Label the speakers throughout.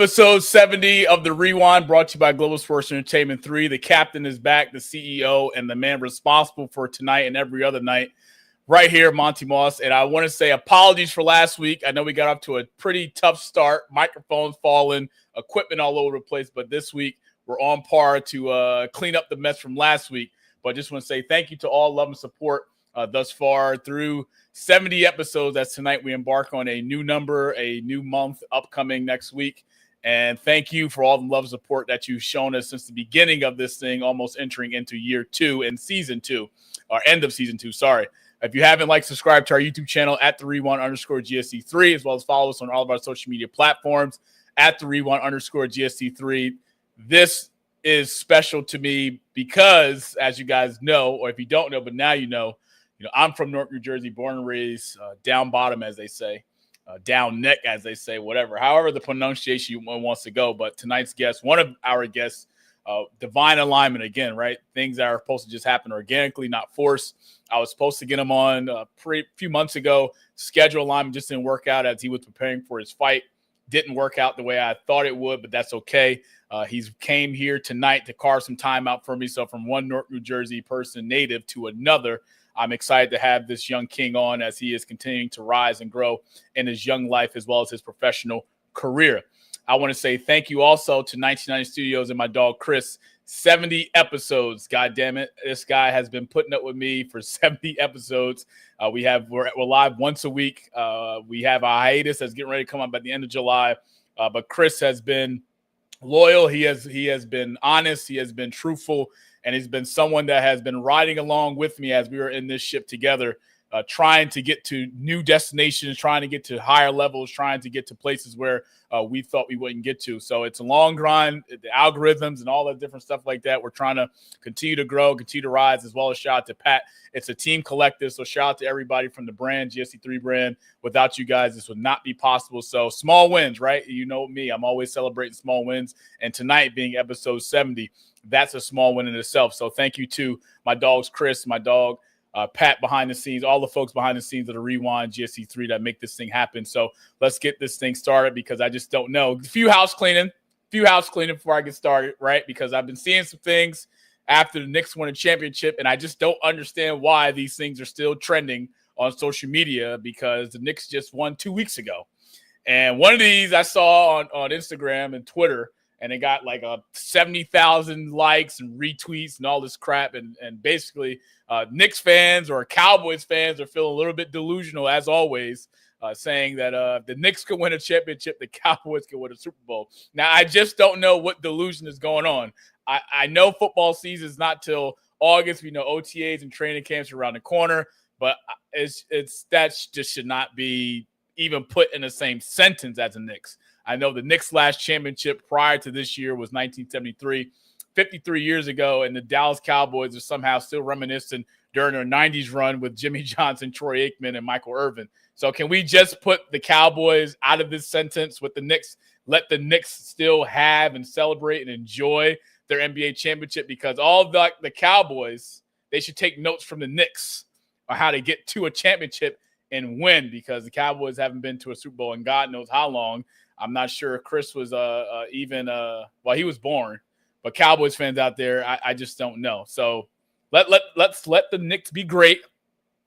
Speaker 1: Episode 70 of The Rewind, brought to you by Global Sports Entertainment 3. The captain is back, the CEO, and the man responsible for tonight and every other night, right here, Monte Moss. And I want to say apologies for last week. I know we got off to a pretty tough start. Microphones falling, equipment all over the place. But this week, we're on par to clean up the mess from last week. But I just want to say thank you to all love and support thus far through 70 episodes. As tonight we embark on a new number, a new month upcoming next week. And thank you for all the love and support that you've shown us since the beginning of this thing, almost entering into year 2 and season 2, or end of season 2, sorry. If you haven't subscribe to our YouTube channel at @the_GSC3, as well as follow us on all of our social media platforms at @the_GSC3. This is special to me because, as you guys know, or if you don't know, but now you know, I'm from Newark, New Jersey, born and raised, down bottom, as they say. Down neck, as they say, whatever, however the pronunciation one wants to go. But tonight's guest, one of our guests, divine alignment again, right? Things that are supposed to just happen organically, not forced. I was supposed to get him on a few months ago. Schedule alignment just didn't work out as he was preparing for his fight. Didn't work out the way I thought it would, but that's okay. He's came here tonight to carve some time out for me. So from one Newark, New Jersey person, native, to another, I'm excited to have this young king on as he is continuing to rise and grow in his young life as well as his professional career. I want to say thank you also to 1990 Studios and my dog Chris. 70 episodes. God damn it. This guy has been putting up with me for 70 episodes. We're live once a week. We have a hiatus that's getting ready to come up at the end of July. But Chris has been loyal. He has been honest. He has been truthful. And he's been someone that has been riding along with me as we were in this ship together, trying to get to new destinations, trying to get to higher levels, trying to get to places where we thought we wouldn't get to. So it's a long grind, the algorithms and all that different stuff like that. We're trying to continue to grow, continue to rise, as well as shout out to Pat. It's a team collective. So shout out to everybody from the brand, GSC3 brand. Without you guys, this would not be possible. So small wins, right? You know me, I'm always celebrating small wins. And tonight being episode 70, that's a small win in itself. So thank you to my dogs, Chris, my dog, Pat behind the scenes, all the folks behind the scenes of the Rewind GSC3 that make this thing happen. So let's get this thing started because I just don't know. A few house cleaning before I get started, right? Because I've been seeing some things after the Knicks won a championship, and I just don't understand why these things are still trending on social media because the Knicks just won 2 weeks ago. And one of these I saw on Instagram and Twitter, and it got like 70,000 likes and retweets and all this crap. And basically, Knicks fans or Cowboys fans are feeling a little bit delusional, as always, saying that the Knicks could win a championship, the Cowboys could win a Super Bowl. Now, I just don't know what delusion is going on. I know football season is not till August. We know OTAs and training camps are around the corner. But that just should not be even put in the same sentence as the Knicks. I know the Knicks' last championship prior to this year was 1973, 53 years ago, and the Dallas Cowboys are somehow still reminiscent during their 90s run with Jimmy Johnson, Troy Aikman, and Michael Irvin. So can we just put the Cowboys out of this sentence with the Knicks, let the Knicks still have and celebrate and enjoy their NBA championship? Because all the Cowboys, they should take notes from the Knicks on how to get to a championship and win, because the Cowboys haven't been to a Super Bowl in God knows how long. I'm not sure Chris was he was born, but Cowboys fans out there, I just don't know. So let's let the Knicks be great.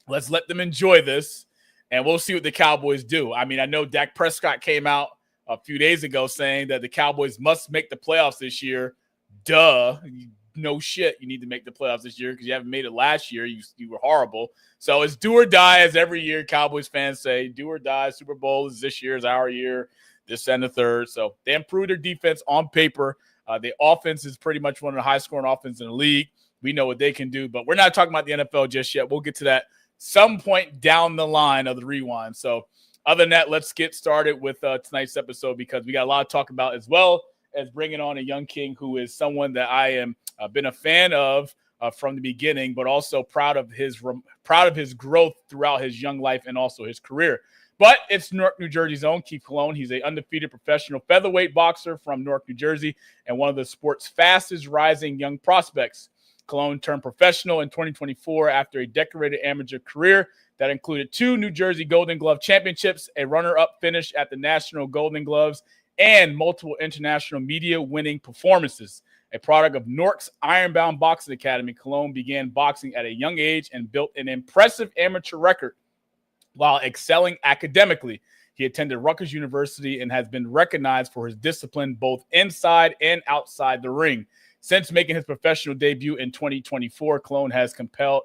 Speaker 1: Let's let them enjoy this, and we'll see what the Cowboys do. I mean, I know Dak Prescott came out a few days ago saying that the Cowboys must make the playoffs this year. Duh. No shit, you need to make the playoffs this year because you haven't made it last year. You were horrible. So it's do or die, as every year Cowboys fans say. Do or die. Super Bowl is this year, is our year. This and the third. So they improved their defense on paper. The offense is pretty much one of the high-scoring offenses in the league. We know what they can do, but we're not talking about the NFL just yet. We'll get to that some point down the line of the Rewind. So other than that, let's get started with tonight's episode because we got a lot to talk about, as well as bringing on a young king who is someone that I am been a fan of from the beginning, but also proud of his growth throughout his young life and also his career. But it's Newark, New Jersey's own Keith Cologne. He's an undefeated professional featherweight boxer from Newark, New Jersey, and one of the sport's fastest rising young prospects. Cologne turned professional in 2024 after a decorated amateur career that included 2 New Jersey Golden Glove championships, a runner-up finish at the National Golden Gloves, and multiple international media winning performances. A product of Newark's Ironbound Boxing Academy, Cologne began boxing at a young age and built an impressive amateur record while excelling academically. He attended Rutgers University and has been recognized for his discipline both inside and outside the ring. Since making his professional debut in 2024, Cologne has compiled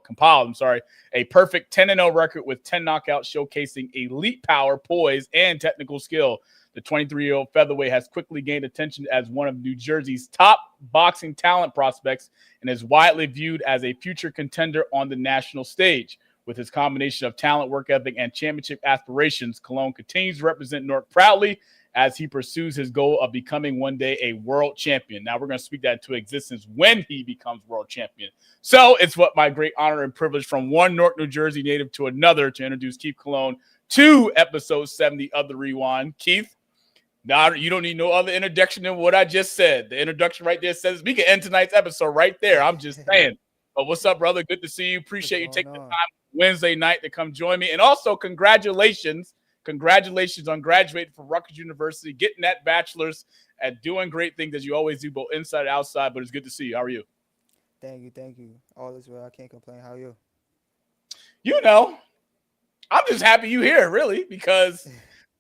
Speaker 1: a perfect 10-0 record with 10 knockouts, showcasing elite power, poise, and technical skill. The 23-year-old featherweight has quickly gained attention as one of New Jersey's top boxing talent prospects and is widely viewed as a future contender on the national stage. With his combination of talent, work ethic, and championship aspirations, Cologne continues to represent Newark proudly as he pursues his goal of becoming one day a world champion. Now, we're going to speak that into existence when he becomes world champion. So it's what my great honor and privilege from one Newark, New Jersey native to another to introduce Keith Cologne to episode 70 of The Rewind. Keith, now you don't need no other introduction than what I just said. The introduction right there says we can end tonight's episode right there. I'm just saying. But what's up, brother? Good to see you. Appreciate you taking the time Wednesday night to come join me. And also congratulations on graduating from Rutgers University, getting that bachelor's and doing great things as you always do, both inside and outside. But it's good to see you. How are you?
Speaker 2: Thank you. All is well. I can't complain. How are you?
Speaker 1: You know, I'm just happy you here, really, because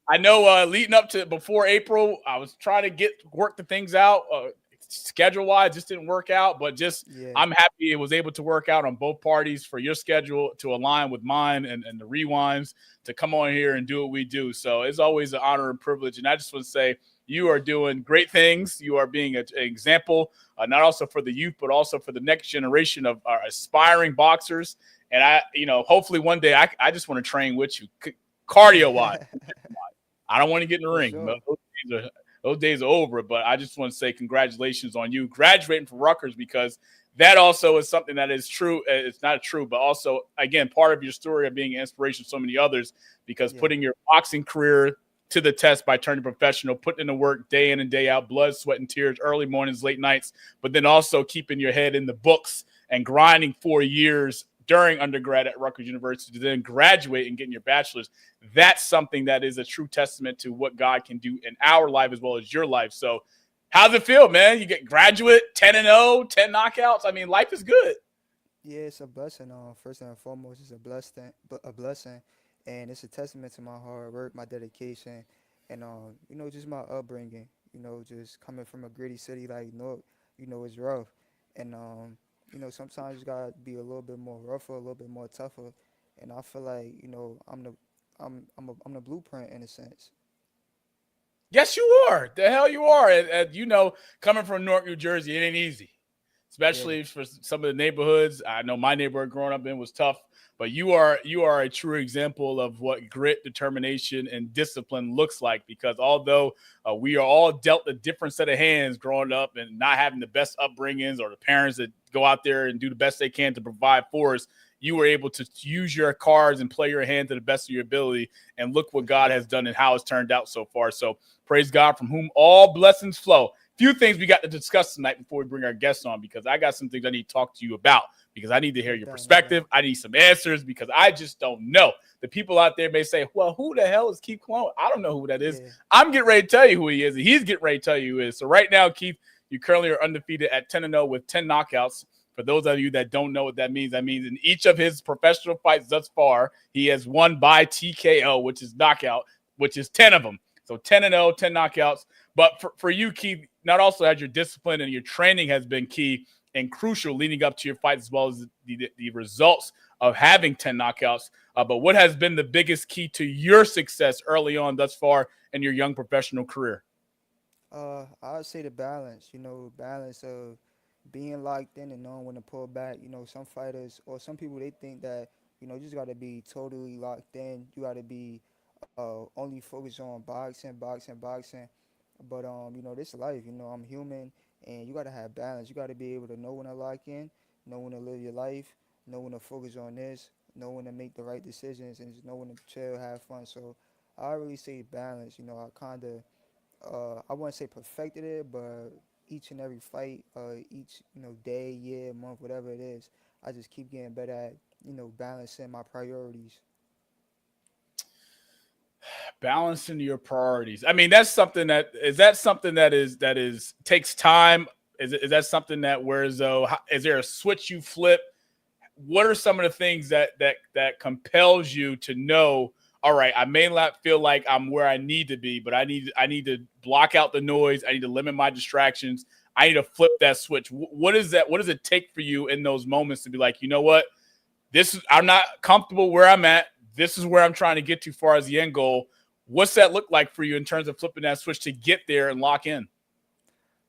Speaker 1: I know leading up to before April, I was trying to work the things out. Schedule-wise, just didn't work out, but I'm happy it was able to work out on both parties for your schedule to align with mine and the Rewinds to come on here and do what we do. So it's always an honor and privilege. And I just want to say you are doing great things. You are being an example, not also for the youth, but also for the next generation of our aspiring boxers. And hopefully one day I just want to train with you cardio-wise. I don't want to get in the ring. Sure. Those days are over, but I just want to say congratulations on you graduating from Rutgers, because that also is something that is true. It's not true, but also, again, part of your story of being an inspiration to so many others, because putting your boxing career to the test by turning professional, putting in the work day in and day out, blood, sweat, and tears, early mornings, late nights, but then also keeping your head in the books and grinding 4 years during undergrad at Rutgers University to then graduate and getting your bachelor's. That's something that is a true testament to what God can do in our life as well as your life. So how's it feel, man? You get graduate, 10-0, 10 knockouts. I mean, life is good.
Speaker 2: Yeah, it's a blessing. First and foremost, it's a blessing, and it's a testament to my hard work, my dedication, and just my upbringing. Just coming from a gritty city like Newark, it's rough, and sometimes you gotta be a little bit more rougher, a little bit more tougher, and I feel like I'm the blueprint in a sense.
Speaker 1: Yes, you are. The hell you are. And coming from Newark, New Jersey, it ain't easy, especially for some of the neighborhoods. I know my neighborhood growing up in was tough, but you are a true example of what grit, determination, and discipline looks like. Because although we are all dealt a different set of hands growing up and not having the best upbringings or the parents that go out there and do the best they can to provide for us, you were able to use your cards and play your hand to the best of your ability. And look what God has done and how it's turned out so far. So praise God, from whom all blessings flow. Few things we got to discuss tonight before we bring our guests on, because I got some things I need to talk to you about, because I need to hear your perspective. I need some answers, because I just don't know. The people out there may say, well, who the hell is Keith Cologne? I don't know who that is. Yeah. I'm getting ready to tell you who he is, and he's getting ready to tell you who he is. So right now, Keith, you currently are undefeated at 10-0 with 10 knockouts. For those of you that don't know what that means in each of his professional fights thus far, he has won by TKO, which is knockout, which is 10 of them. So 10-0, 10 knockouts. But for you, Keith, not also has your discipline and your training has been key and crucial leading up to your fights, as well as the results of having 10 knockouts. But what has been the biggest key to your success early on thus far in your young professional career?
Speaker 2: I would say the balance, balance of being locked in and knowing when to pull back. Some fighters or some people, they think that, you just got to be totally locked in. You got to be only focused on boxing. But, this life, I'm human, and you got to have balance. You got to be able to know when to lock in, know when to live your life, know when to focus on this, know when to make the right decisions, and just know when to chill, have fun. So I really say balance. I kind of I wouldn't say perfected it, but each and every fight, each day, year, month, whatever it is, I just keep getting better at balancing my priorities.
Speaker 1: Balancing your priorities. I mean, that's something that is takes time. Is that something that is there a switch you flip? What are some of the things that compels you to know, all right, I may not feel like I'm where I need to be, but I need to block out the noise. I need to limit my distractions. I need to flip that switch. What is that? What does it take for you in those moments to be like, you know what? I'm not comfortable where I'm at. This is where I'm trying to get to far as the end goal. What's that look like for you in terms of flipping that switch to get there and lock in?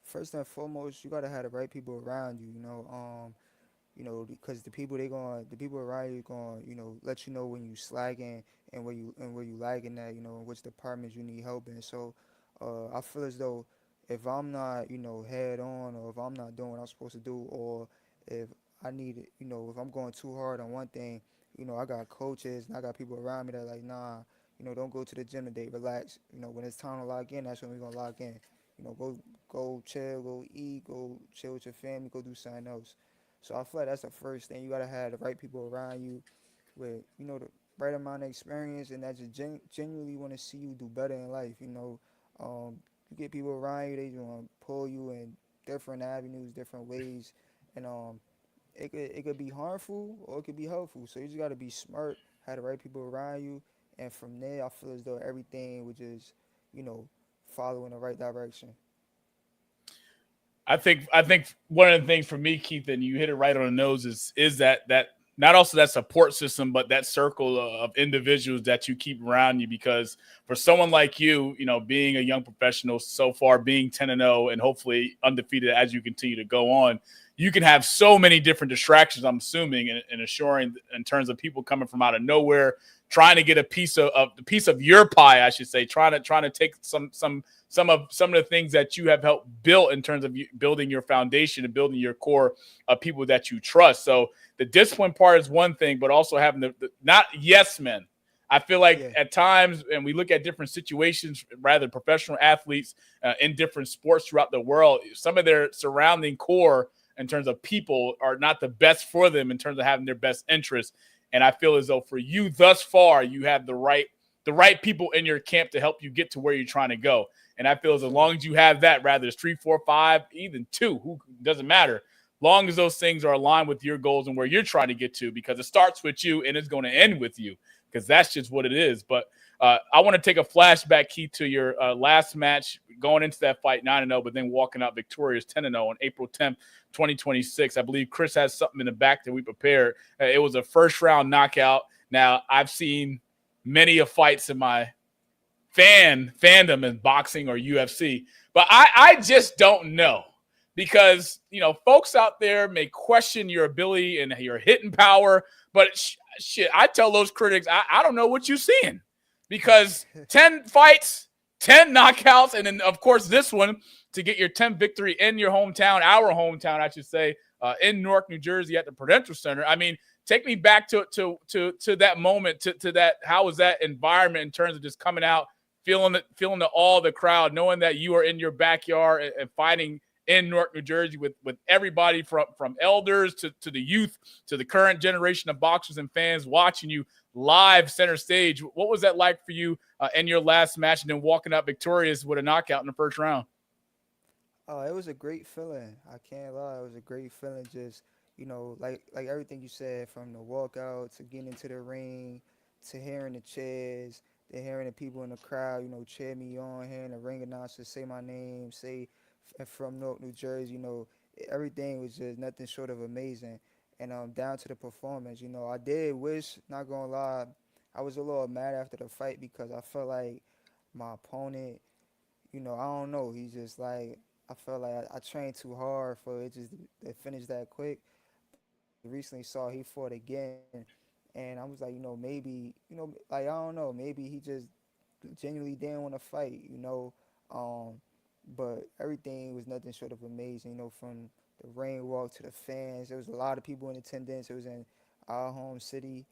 Speaker 2: First and foremost, you gotta have the right people around you. Because the people around you going, let you know when you slacking and where you lagging at, in which departments you need help in. So, I feel as though if I'm not, head on, or if I'm not doing what I'm supposed to do, or if I need it, if I'm going too hard on one thing, I got coaches and I got people around me that are like, nah, don't go to the gym today, relax. When it's time to lock in, that's when we're gonna lock in. Go chill, go eat, go chill with your family, go do something else. So I feel like that's the first thing. You gotta have the right people around you with, the right amount of experience, and that just genuinely want to see you do better in life. You get people around you, they just want to pull you in different avenues, different ways, and it could be harmful or it could be helpful. So you just gotta be smart, have the right people around you, and from there, I feel as though everything would just, you know, follow in the right direction.
Speaker 1: I think one of the things for me, Keith, and you hit it right on the nose, is that not also that support system, but that circle of individuals that you keep around you. Because for someone like you, being a young professional so far, being 10-0 and hopefully undefeated as you continue to go on, you can have so many different distractions, I'm assuming, and assuring in terms of people coming from out of nowhere, trying to get a piece of your pie, I should say, trying to take some of the things that you have helped build in terms of building your foundation and building your core of people that you trust. So the discipline part is one thing, but also having the not yes men. I feel like
Speaker 2: Yeah,
Speaker 1: at times, and we look at different situations, rather professional athletes in different sports throughout the world, some of their surrounding core in terms of people are not the best for them in terms of having their best interests. And I feel as though for you thus far, you have the right people in your camp to help you get to where you're trying to go. And I feel as long as you have that, rather it's 3, 4, 5, even 2, who doesn't matter, long as those things are aligned with your goals and where you're trying to get to, because it starts with you and it's going to end with you, because that's just what it is. But I want to take a flashback, Keith, to your last match, going into that fight 9-0, but then walking out victorious 10-0 on April 10th, 2026. I believe Chris has something in the back that we prepared. It was a first-round knockout. Now, I've seen many of fights in my fandom in boxing or UFC, but I just don't know, because folks out there may question your ability and your hitting power, but shit, I tell those critics I don't know what you're seeing, because 10 fights, 10 knockouts, and then of course this one to get your 10th victory in your hometown, our hometown I should say, in Newark, New Jersey at the Prudential Center. I mean, take me back to that moment, to that. How was that environment in terms of just coming out, feeling the awe of the crowd, knowing that you are in your backyard and fighting in Newark, New Jersey with everybody from elders to the youth to the current generation of boxers and fans watching you live center stage. What was that like for you in your last match, and then walking up victorious with a knockout in the first round?
Speaker 2: it was a great feeling. I can't lie, it was a great feeling. Just like everything you said, from the walkout to getting into the ring, to hearing the cheers, to hearing the people in the crowd, cheer me on, hearing the ring announcer say my name, say from Newark, New Jersey. Everything was just nothing short of amazing. And down to the performance, I did wish, not gonna lie, I was a little mad after the fight because I felt like my opponent, I don't know, he's just like, I felt like I trained too hard for it just to finish that quick. Recently saw he fought again, and I was like, maybe, like, I don't know, maybe he just genuinely didn't want to fight, um, but everything was nothing short of amazing, from the rain walk to the fans. There was a lot of people in attendance. It was in our home city,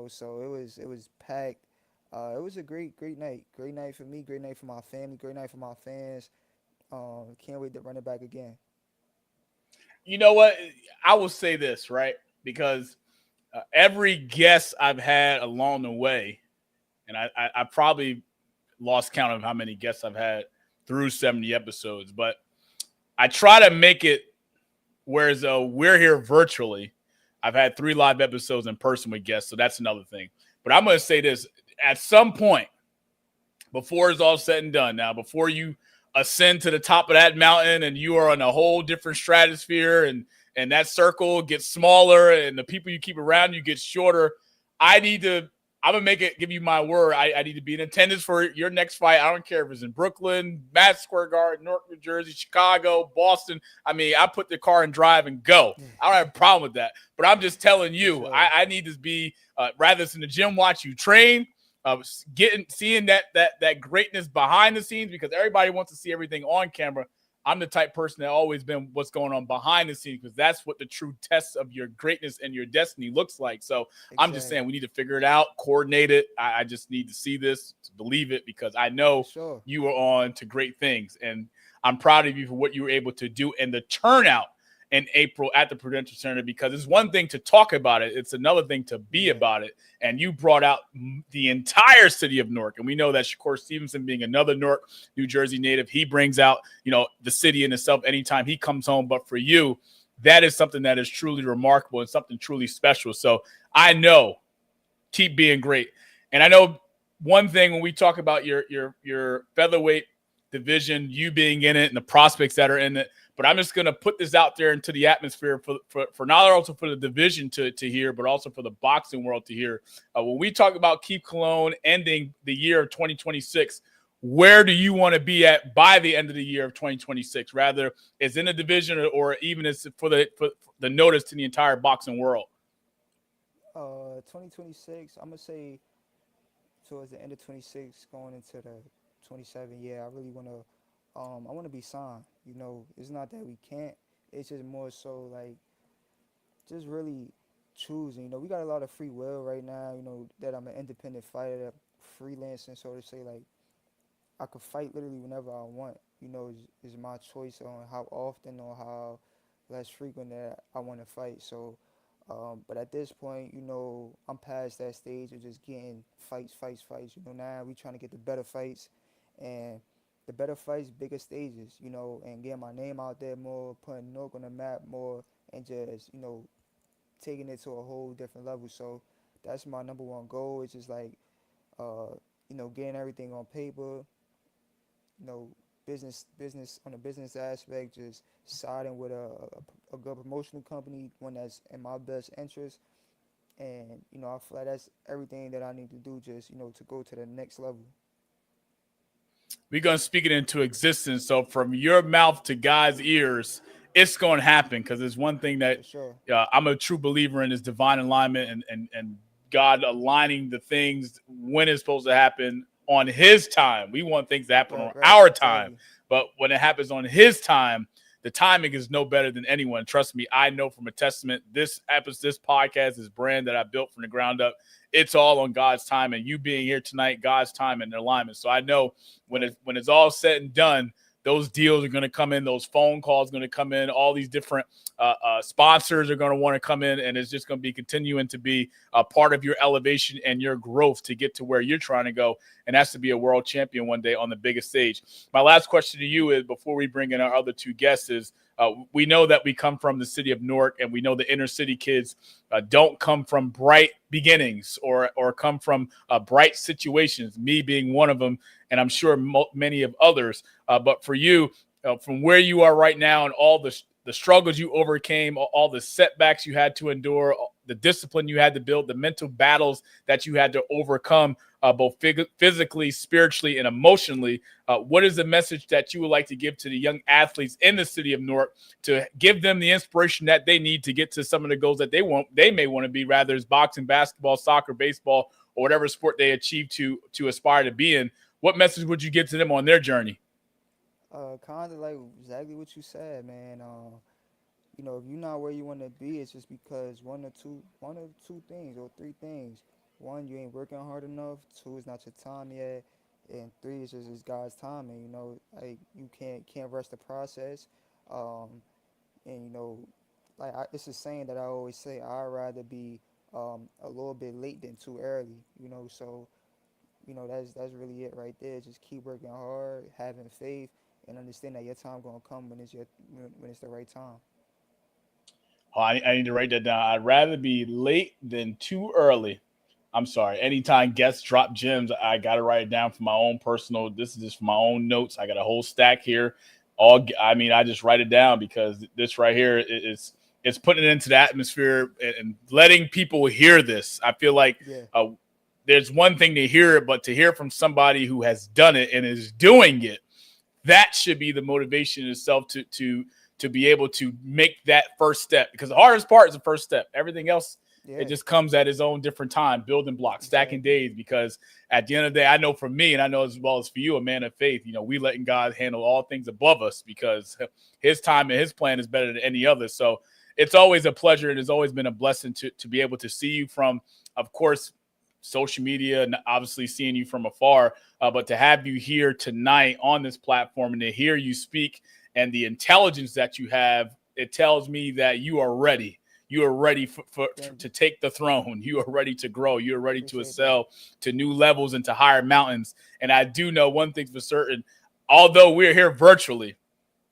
Speaker 2: so it was packed. It was a great night for me, great night for my family, great night for my fans. Can't wait to run it back again.
Speaker 1: You know what? I will say this, right? Because every guest I've had along the way, and I probably lost count of how many guests I've had through 70 episodes, but I try to make it whereas we're here virtually. I've had 3 live episodes in person with guests, so that's another thing. But I'm going to say this. At some point, before it's all said and done, now, before you ascend to the top of that mountain and you are on a whole different stratosphere and that circle gets smaller and the people you keep around you get shorter, I'm going to give you my word. I need to be in attendance for your next fight. I don't care if it's in Brooklyn, Madison Square Garden, Newark, New Jersey, Chicago, Boston. I mean, I put the car and drive and go. I don't have a problem with that. But I'm just telling you, sure. I need to be, rather than in the gym, watch you train, seeing that greatness behind the scenes, because everybody wants to see everything on camera. I'm the type person that always been what's going on behind the scenes, because that's what the true test of your greatness and your destiny looks like. So exactly. I'm just saying we need to figure it out, coordinate it. I just need to see this, to believe it, because I know sure. You are on to great things. And I'm proud of you for what you were able to do and the turnout in April at the Prudential Center, because it's one thing to talk about it. It's another thing to be about it. And you brought out the entire city of Newark. And we know that Shakur Stevenson, being another Newark, New Jersey native, he brings out, the city in itself anytime he comes home. But for you, that is something that is truly remarkable and something truly special. So I know, keep being great. And I know one thing when we talk about your featherweight division, you being in it and the prospects that are in it, but I'm just going to put this out there into the atmosphere for not also for the division to hear, but also for the boxing world to hear. When we talk about Keith Cologne ending the year of 2026, where do you want to be at by the end of the year of 2026? Rather, as in the division or even as for the notice to the entire boxing world?
Speaker 2: 2026, I'm going to say towards the end of 26, going into the 27, I really want to I want to be signed. It's not that we can't. It's just more so like just really choosing. We got a lot of free will right now, that I'm an independent fighter, that freelancing, so to say. Like, I could fight literally whenever I want. Is my choice on how often or how less frequent that I want to fight. So, but at this point, I'm past that stage of just getting fights. Now we trying to get the better fights, and the better fights, bigger stages, and getting my name out there more, putting Newark on the map more, and just, taking it to a whole different level. So that's my number one goal. It's just like, getting everything on paper, business on a business aspect, just siding with a good promotional company, one that's in my best interest. And, I feel like that's everything that I need to do just, to go to the next level.
Speaker 1: We're going to speak it into existence. So from your mouth to God's ears, it's going to happen, because there's one thing that
Speaker 2: sure.
Speaker 1: I'm a true believer in is divine alignment and God aligning the things when it's supposed to happen on his time. We want things to happen on our time. But when it happens on his time, the timing is no better than anyone. Trust me, I know from a testament. This podcast, this brand that I built from the ground up, it's all on God's time, and you being here tonight, God's time and alignment. So I know when it's all said and done, those deals are going to come in, those phone calls are going to come in, all these different sponsors are going to want to come in, and it's just going to be continuing to be a part of your elevation and your growth to get to where you're trying to go, and that's to be a world champion one day on the biggest stage. My last question to you is, before we bring in our other 2 guests, is we know that we come from the city of Newark, and we know the inner city kids don't come from bright beginnings or come from bright situations, me being one of them, and I'm sure many of others. But for you, from where you are right now and all the struggles you overcame, all the setbacks you had to endure, the discipline you had to build, the mental battles that you had to overcome, both physically, spiritually, and emotionally, what is the message that you would like to give to the young athletes in the city of Newark to give them the inspiration that they need to get to some of the goals that they may want to be, rather it's boxing, basketball, soccer, baseball, or whatever sport they achieve to aspire to be in? What message would you give to them on their journey?
Speaker 2: Kind of like exactly what you said, man. If you're not where you want to be, it's just because one or two things or 3 things. 1, you ain't working hard enough. 2, it's not your time yet, and 3, it's God's timing. Like you can't rush the process. And it's a saying that I always say: I'd rather be a little bit late than too early. So that's really it right there. Just keep working hard, having faith, and understand that your time gonna come when it's the right time.
Speaker 1: Oh, I need to write that down. I'd rather be late than too early. I'm sorry. Anytime guests drop gems, I got to write it down for my own personal. This is just for my own notes. I got a whole stack here. I just write it down because this right here is it's putting it into the atmosphere and letting people hear this. I feel like
Speaker 2: Yeah,
Speaker 1: there's one thing to hear it, but to hear from somebody who has done it and is doing it, that should be the motivation itself to be able to make that first step, because the hardest part is the first step. Everything else, it
Speaker 2: yeah,
Speaker 1: just comes at its own different time, building blocks, stacking
Speaker 2: exactly.
Speaker 1: days. Because at the end of the day, I know for me, and I know as well as for you, a man of faith, we letting God handle all things above us because his time and his plan is better than any other. So it's always a pleasure, and it's always been a blessing to be able to see you from, of course, social media and obviously seeing you from afar, but to have you here tonight on this platform and to hear you speak and the intelligence that you have, it tells me that you are ready. You are ready to take the throne. You are ready to grow. You are ready to
Speaker 2: Appreciate that.
Speaker 1: excel to new levels and to higher mountains. And I do know one thing for certain, although we're here virtually,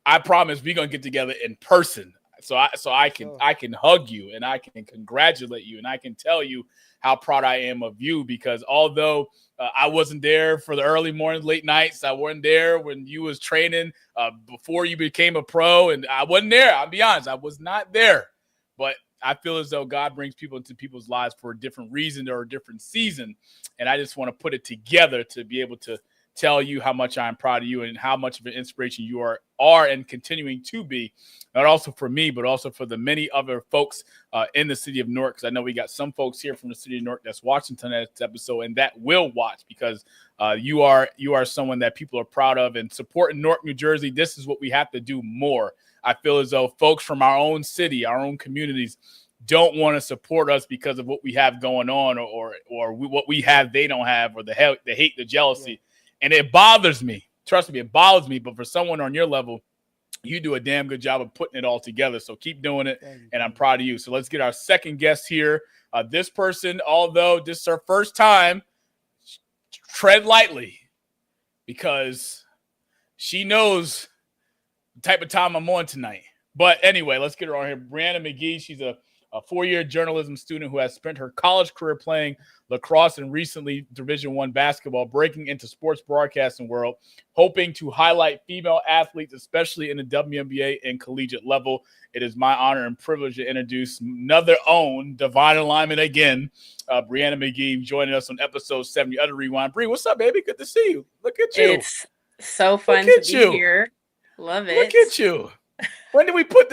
Speaker 1: I promise we're gonna get together in person. So I
Speaker 2: For
Speaker 1: can
Speaker 2: sure.
Speaker 1: I can hug you and I can congratulate you and I can tell you how proud I am of you, because although I wasn't there for the early mornings, late nights, I wasn't there when you was training before you became a pro, and I wasn't there. I'll be honest, I was not there. But I feel as though God brings people into people's lives for a different reason or a different season, and I just want to put it together to be able to tell you how much I'm proud of you and how much of an inspiration you are and continuing to be, not also for me, but also for the many other folks in the city of Newark. Because I know we got some folks here from the city of Newark that's watching tonight's episode and that will watch, because you are someone that people are proud of and supporting Newark, New Jersey. This is what we have to do more. I feel as though folks from our own city, our own communities, don't want to support us because of what we have going on, or what we have they don't have, or the hate, the
Speaker 2: Yeah,
Speaker 1: jealousy. And it bothers me. Trust me, it bothers me. But for someone on your level, you do a damn good job of putting it all together. So keep doing it.
Speaker 2: thank you,
Speaker 1: And I'm
Speaker 2: thank you.
Speaker 1: proud of you. So let's get our second guest here. This person, although this is her first time, tread lightly, because she knows the type of time I'm on tonight. But anyway, let's get her on here. Brianna McGee, she's a four-year journalism student who has spent her college career playing lacrosse and recently Division I basketball, breaking into sports broadcasting world, hoping to highlight female athletes, especially in the WNBA and collegiate level. It is my honor and privilege to introduce another own Divine Alignment again, Brianna McGee, joining us on episode 70 of the Rewind. Bree, what's up, baby? Good to see you. Look at you.
Speaker 3: It's so
Speaker 1: Look
Speaker 3: fun to
Speaker 1: at
Speaker 3: be
Speaker 1: you.
Speaker 3: here. Love
Speaker 1: Look
Speaker 3: it.
Speaker 1: at you. When do we put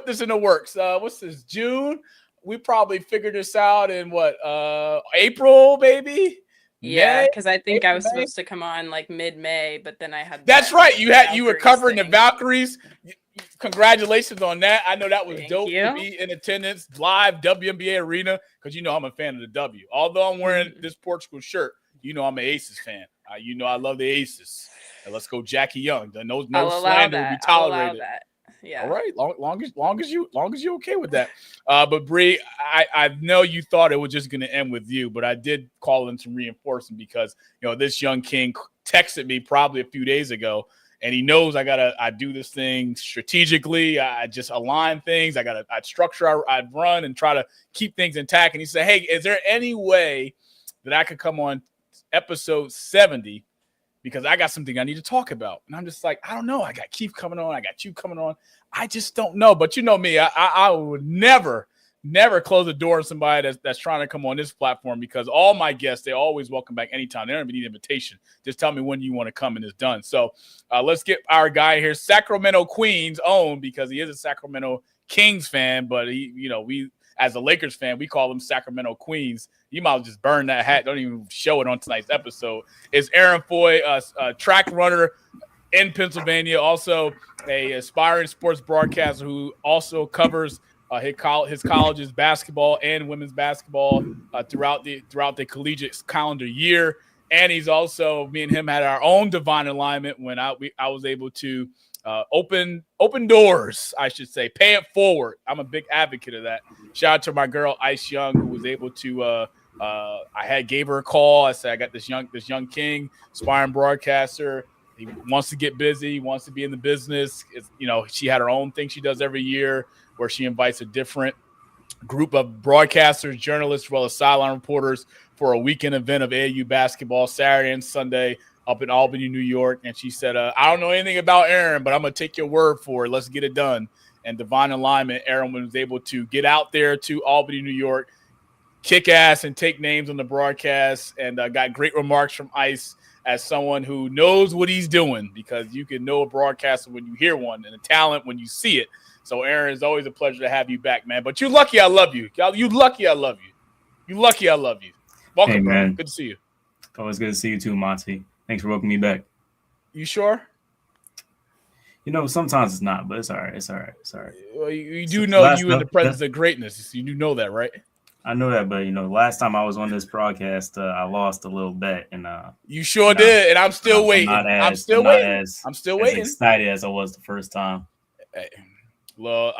Speaker 1: this in the works? What's this? June? We probably figured this out in what? April, maybe?
Speaker 3: Yeah,
Speaker 1: May?
Speaker 3: because I think I was
Speaker 1: May?
Speaker 3: supposed to come on like mid-May, but then I had
Speaker 1: That's
Speaker 3: that
Speaker 1: right. You were
Speaker 3: Valkyries
Speaker 1: covering the
Speaker 3: thing.
Speaker 1: Valkyries. Congratulations on that. I know that was
Speaker 3: Thank
Speaker 1: dope to
Speaker 3: you.
Speaker 1: be in attendance live WNBA arena, because I'm a fan of the W. Although I'm wearing this Portugal shirt, I'm an Aces fan. I love the Aces. And let's go, Jackie Young. No
Speaker 3: I'll allow
Speaker 1: slander will be
Speaker 3: that. I'll allow
Speaker 1: tolerated.
Speaker 3: that. Yeah.
Speaker 1: All right, long as you're okay with that. But Bree, I know you thought it was just going to end with you, but I did call in some reinforcement because this young king texted me probably a few days ago, and he knows I do this thing strategically. I just align things. I structure. I run and try to keep things intact. And he said, "Hey, is there any way that I could come on episode 70? Because I got something I need to talk about." And I'm just like, I don't know. I got Keith coming on. I got you coming on. I just don't know. But you know me, I would never close the door on somebody that's trying to come on this platform, because all my guests, they're always welcome back anytime. They don't even need an invitation. Just tell me when you want to come and it's done. So let's get our guy here, Sacramento Queens own, because he is a Sacramento Kings fan, but we, as a Lakers fan, we call them Sacramento Queens. You might just burn that hat. Don't even show it on tonight's episode. It's Aaron Foy, a track runner in Pennsylvania, also a aspiring sports broadcaster who also covers his college's basketball and women's basketball throughout the collegiate calendar year. And he's also, me and him had our own divine alignment when I was able to open doors, I should say, pay it forward. I'm a big advocate of that. Shout out to my girl Ice Young, who was able to gave her a call. I said, I got this young king, aspiring broadcaster. He wants to get busy. He wants to be in the business. She had her own thing she does every year where she invites a different group of broadcasters, journalists, as well as sideline reporters for a weekend event of AAU basketball Saturday and Sunday up in Albany, New York. And she said, I don't know anything about Aaron, but I'm going to take your word for it. Let's get it done. And divine alignment, Aaron was able to get out there to Albany, New York, kick ass and take names on the broadcast, and got great remarks from Ice as someone who knows what he's doing, because you can know a broadcaster when you hear one and a talent when you see it. So, Aaron, it's always a pleasure to have you back, man. But you're lucky I love you. You lucky I love you. You lucky I love you. Welcome,
Speaker 4: hey, man.
Speaker 1: Bro. Good to see you.
Speaker 4: Always good to see you too, Monty. Thanks for welcoming me back.
Speaker 1: You sure?
Speaker 4: Sometimes it's not, but it's all right. It's all right. It's all right.
Speaker 1: Well, you do know you in the presence of greatness. You do know that, right?
Speaker 4: I know that, but last time I was on this broadcast, I lost a little bet, and
Speaker 1: you sure did, and I'm still waiting. I'm still waiting.
Speaker 4: As excited as I was the first time.
Speaker 1: Hey, well,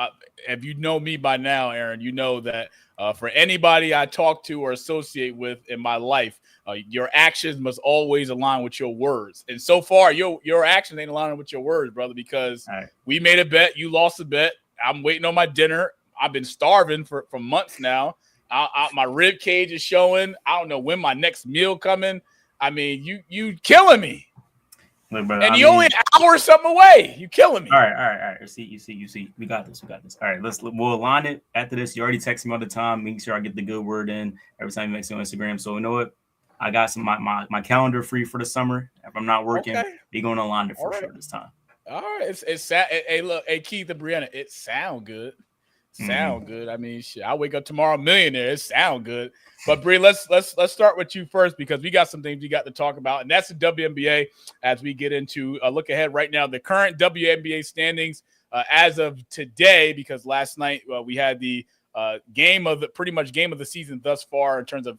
Speaker 1: if you know me by now, Aaron, you know that for anybody I talk to or associate with in my life, your actions must always align with your words. And so far, your actions ain't aligning with your words, brother, because we made a bet. You lost a bet. I'm waiting on my dinner. I've been starving for months now. My rib cage is showing. I don't know when my next meal coming. I mean, you killing me.
Speaker 4: Look, brother,
Speaker 1: and only an hour or something away. You killing me.
Speaker 4: All right. You see. We got this. All right, we'll align it after this. You already text me all the time. Make sure I get the good word in every time you make it on Instagram. So you know what? I got my calendar free for the summer. If I'm not working, we're going to align it for sure this time.
Speaker 1: All right. It's hey, look, hey, Keith and Brianna, it sound good. Good. I mean, shit. I wake up tomorrow a millionaire. It sound good. But Bree, let's start with you first, because we got some things we got to talk about, and that's the WNBA. As we get into a look ahead right now, the current WNBA standings as of today, because last night we had the game of the season thus far in terms of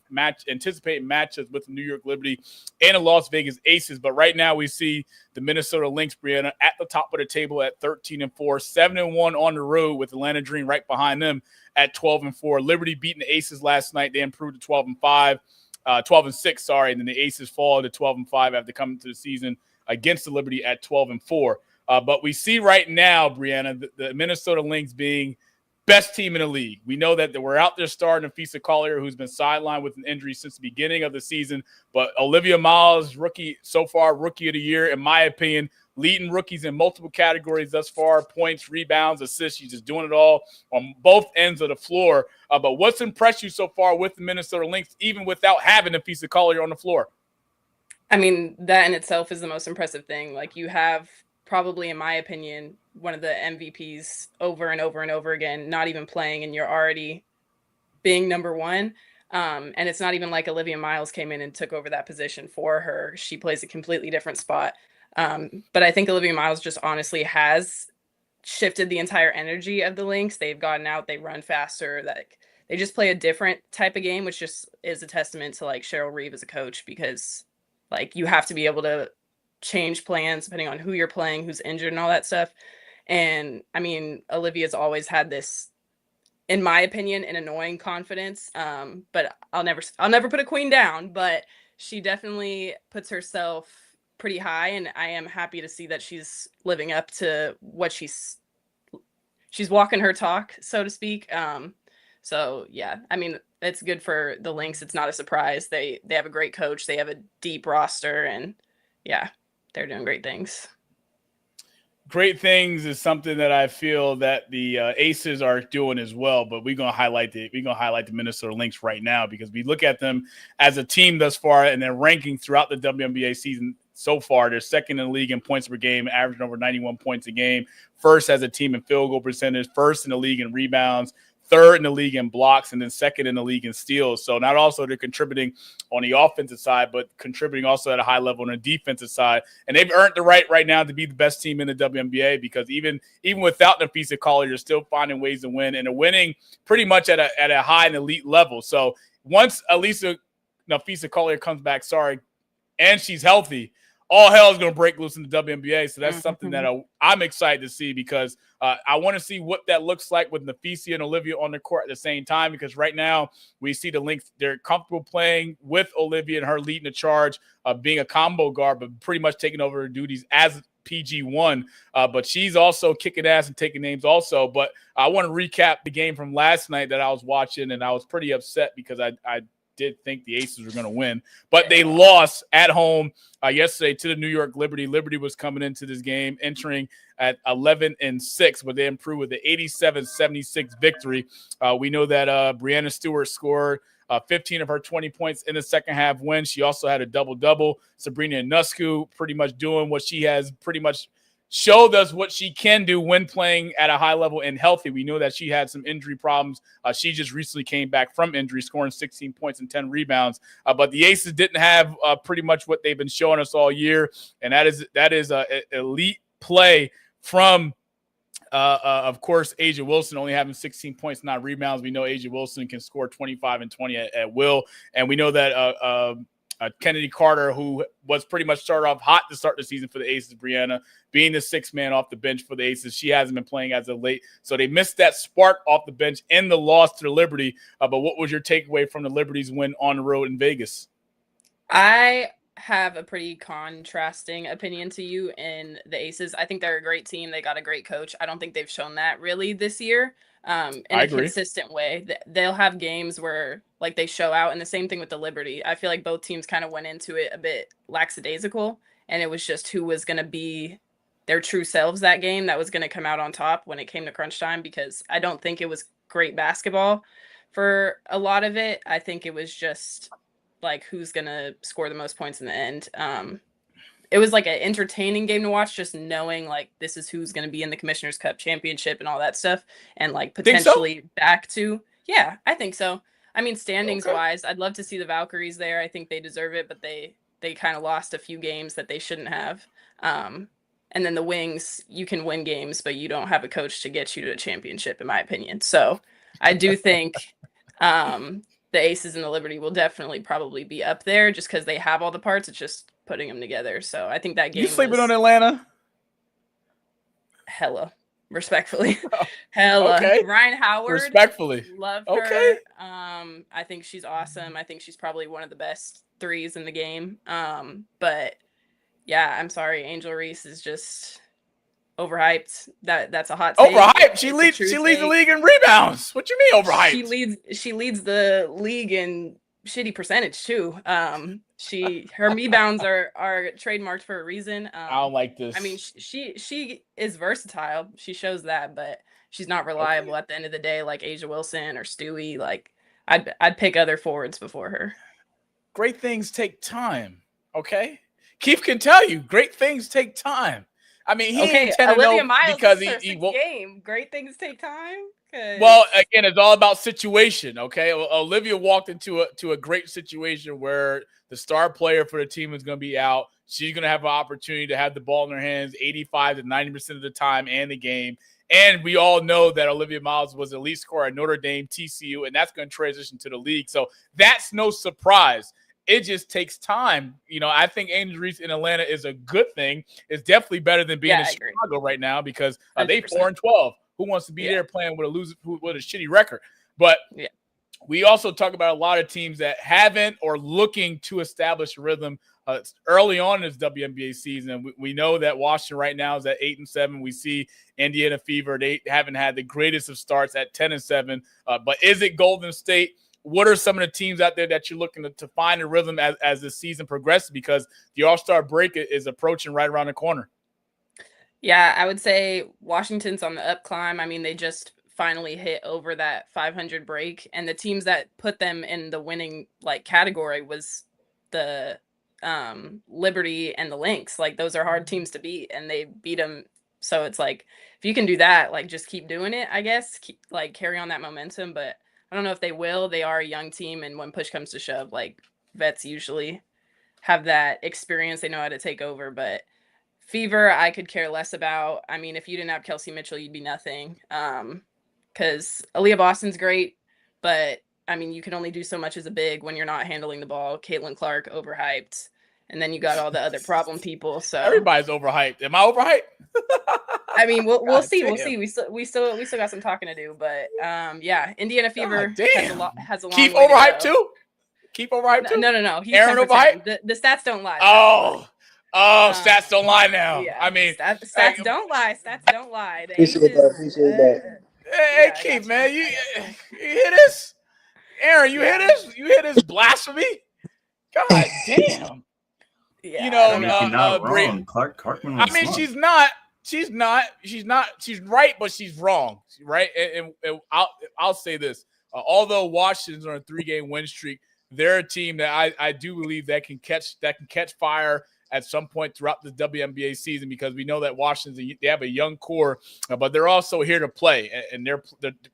Speaker 1: anticipating matches with the New York Liberty and the Las Vegas Aces. But right now we see the Minnesota Lynx, Brianna, at the top of the table at 13-4, 7-1 on the road, with Atlanta Dream right behind them at 12-4. Liberty beating the Aces last night. They improved to 12-5, 12-6, sorry, and then the Aces fall to 12-5 after coming to the season against the Liberty at 12-4. But we see right now, Brianna, the Minnesota Lynx being best team in the league. We know that we're out there starting Afisa Collier, who's been sidelined with an injury since the beginning of the season. But Olivia Miles, rookie of the year, in my opinion, leading rookies in multiple categories thus far: points, rebounds, assists. She's just doing it all on both ends of the floor. But what's impressed you so far with the Minnesota Lynx, even without having Afisa Collier on the floor?
Speaker 3: I mean, that in itself is the most impressive thing. Like, you have probably, in my opinion, one of the MVPs over and over and over again, not even playing, and you're already being number one. And it's not even like Olivia Miles came in and took over that position for her. She plays a completely different spot. But I think Olivia Miles just honestly has shifted the entire energy of the Lynx. They've gotten out, they run faster, they just play a different type of game, which just is a testament to like Cheryl Reeve as a coach, because like you have to be able to change plans depending on who you're playing, who's injured and all that stuff. And I mean, Olivia's always had this, in my opinion, an annoying confidence. But I'll never put a queen down, but she definitely puts herself pretty high. And I am happy to see that she's living up to what she's walking her talk, so to speak. So yeah, I mean, it's good for the Lynx. It's not a surprise. They have a great coach. They have a deep roster, and yeah, they're doing great things.
Speaker 1: Great things is something that I feel that the Aces are doing as well. But we're gonna highlight the Minnesota Lynx right now, because we look at them as a team thus far, and their ranking throughout the WNBA season so far. They're second in the league in points per game, averaging over 91 points a game. First as a team in field goal percentage. First in the league in rebounds. Third in the league in blocks, and then second in the league in steals. So not also they're contributing on the offensive side, but contributing also at a high level on the defensive side. And they've earned the right now to be the best team in the WNBA, because even without Nafisa Collier, you're still finding ways to win, and they're winning pretty much at a high and elite level. So once Nafisa Collier comes back, and she's healthy, all hell is going to break loose in the WNBA. So that's something that I'm excited to see, because I want to see what that looks like with Nafisa and Olivia on the court at the same time, because right now we see the Lynx, they're comfortable playing with Olivia and her leading the charge of being a combo guard, but pretty much taking over her duties as PG1. But she's also kicking ass and taking names also. But I want to recap the game from last night that I was watching, and I was pretty upset because I did think the Aces were going to win, but they lost at home yesterday to the New York Liberty. Liberty was coming into this game entering at 11-6, but they improved with the 87-76 victory. We know that Brianna Stewart scored 15 of her 20 points in the second half win. She also had a double-double. Sabrina Nusku pretty much doing what she has pretty much showed us what she can do when playing at a high level and healthy. We know that she had some injury problems. She just recently came back from injury, scoring 16 points and 10 rebounds. But the Aces didn't have pretty much what they've been showing us all year, and that is elite play from of course, A'ja Wilson only having 16 points, 9 rebounds. We know A'ja Wilson can score 25 and 20 at will. And we know that Kennedy Carter, who was pretty much started off hot to start the season for the Aces, Brianna, being the sixth man off the bench for the Aces. She hasn't been playing as of late. So they missed that spark off the bench in the loss to the Liberty. But what was your takeaway from the Liberty's win on the road in Vegas?
Speaker 3: I have a pretty contrasting opinion to you in the Aces. I think they're a great team. They got a great coach. I don't think they've shown that really this year in a consistent way. They'll have games where like they show out, and the same thing with the Liberty. I feel like both teams kind of went into it a bit lackadaisical, and it was just who was going to be their true selves that game that was going to come out on top when it came to crunch time, because I don't think it was great basketball for a lot of it. I think it was just like who's gonna score the most points in the end. It was like an entertaining game to watch, just knowing like this is who's gonna be in the Commissioner's Cup championship and all that stuff, and like potentially back to. Yeah, I think so. I mean, standings wise, I'd love to see the Valkyries there. I think they deserve it, but they kind of lost a few games that they shouldn't have. And then the Wings, you can win games, but you don't have a coach to get you to a championship, in my opinion. So I do think the Aces and the Liberty will definitely probably be up there just because they have all the parts. It's just putting them together. So I think that game.
Speaker 1: You sleeping on Atlanta?
Speaker 3: Hella, respectfully. Hella.
Speaker 1: Okay.
Speaker 3: Ryan Howard.
Speaker 1: Respectfully.
Speaker 3: Love her.
Speaker 1: Okay.
Speaker 3: I think she's awesome. I think she's probably one of the best threes in the game. But yeah, I'm sorry. Angel Reese is just overhyped. That's a hot take.
Speaker 1: Overhyped. She leads the league in rebounds. What you mean overhyped?
Speaker 3: She leads the league in shitty percentage too. Her rebounds are trademarked for a reason.
Speaker 1: I don't like this.
Speaker 3: I mean, she is versatile. She shows that, but she's not reliable at the end of the day, like A'ja Wilson or Stewie. Like I'd pick other forwards before her.
Speaker 1: Great things take time. Okay, Keith can tell you, great things take time. I mean, he ain't
Speaker 3: Olivia Miles
Speaker 1: because
Speaker 3: he won't. Game. Great things take time.
Speaker 1: Well, again, it's all about situation. Okay, Olivia walked into a great situation where the star player for the team is going to be out. She's going to have an opportunity to have the ball in her hands 85 to 90% of the time and the game. And we all know that Olivia Miles was the lead scorer at Notre Dame, TCU, and that's going to transition to the league. So that's no surprise. It just takes time. You know, I think Angel Reese in Atlanta is a good thing. It's definitely better than being in Chicago right now because they 4-12. Who wants to be there playing with a shitty record? But we also talk about a lot of teams that haven't or looking to establish a rhythm early on in this WNBA season. We know that Washington right now is at 8-7. We see Indiana Fever. They haven't had the greatest of starts at 10-7. But is it Golden State? What are some of the teams out there that you're looking to find a rhythm as the season progresses? Because the All-Star break is approaching right around the corner.
Speaker 3: Yeah, I would say Washington's on the up climb. I mean, they just finally hit over that 500 break, and the teams that put them in the winning category was the Liberty and the Lynx. Like, those are hard teams to beat, and they beat them. So it's like, if you can do that, just keep doing it, I guess. Carry on that momentum, but I don't know if they will. They are a young team, and when push comes to shove, vets usually have that experience. They know how to take over, but Fever, I could care less about. I mean, if you didn't have Kelsey Mitchell, you'd be nothing. Because Aaliyah Boston's great, but I mean, you can only do so much as a big when you're not handling the ball. Caitlin Clark, overhyped. and then you got all the other problem people. So
Speaker 1: everybody's overhyped. Am I overhyped?
Speaker 3: I mean, we'll see.
Speaker 1: Damn.
Speaker 3: We'll see. We still got some talking to do, but yeah, Indiana Fever has a long
Speaker 1: Keep
Speaker 3: way to
Speaker 1: overhyped
Speaker 3: go.
Speaker 1: too. Keep overhyped too.
Speaker 3: No. He's
Speaker 1: Aaron
Speaker 3: 10%.
Speaker 1: overhyped.
Speaker 3: The stats don't lie.
Speaker 1: Stats don't lie now.
Speaker 3: Yeah.
Speaker 1: I mean,
Speaker 3: stats don't lie. Stats don't lie.
Speaker 2: Appreciate that.
Speaker 1: Hey, Keith, man, you hear this? Aaron, you hear this? You hear this blasphemy? God damn.
Speaker 3: Yeah,
Speaker 1: you know,
Speaker 4: she's not wrong. Clark Cartman.
Speaker 1: I mean, she's not. She's right, but she's wrong, right? And I'll say this: although Washington's on a 3-game win streak, they're a team that I do believe that can catch fire at some point throughout the WNBA season, because we know that Washington, they have a young core, but they're also here to play. And they're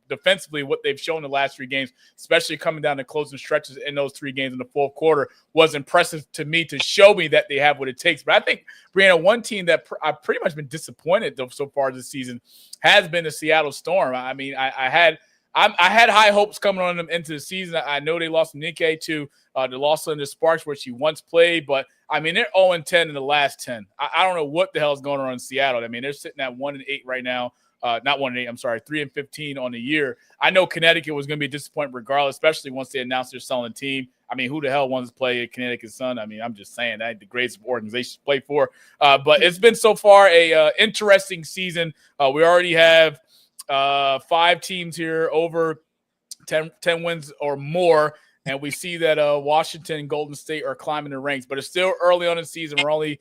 Speaker 1: defensively, what they've shown the last 3 games, especially coming down the closing stretches in those 3 games in the fourth quarter, was impressive to me, to show me that they have what it takes. But I think, Brianna, one team that I've pretty much been disappointed so far this season has been the Seattle Storm. I mean, I had high hopes coming on them into the season. I know they lost Nikkei to the loss of the Sparks, where she once played, but I mean, they're 0-10 in the last 10. I don't know what the hell is going on in Seattle. I mean, they're sitting at 1-8 right now. Not 1-8, I'm sorry, 3-15 on the year. I know Connecticut was going to be a disappointment regardless, especially once they announced they're selling the team. I mean, who the hell wants to play at Connecticut's son? I mean, I'm just saying that ain't the greatest organization to play for. But it's been so far a interesting season. We already have 5 teams here over 10 wins or more. And we see that Washington and Golden State are climbing the ranks, but it's still early on in the season. We're only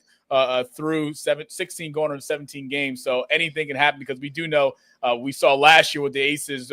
Speaker 1: through 16 going on 17 games. So anything can happen, because we do know we saw last year with the Aces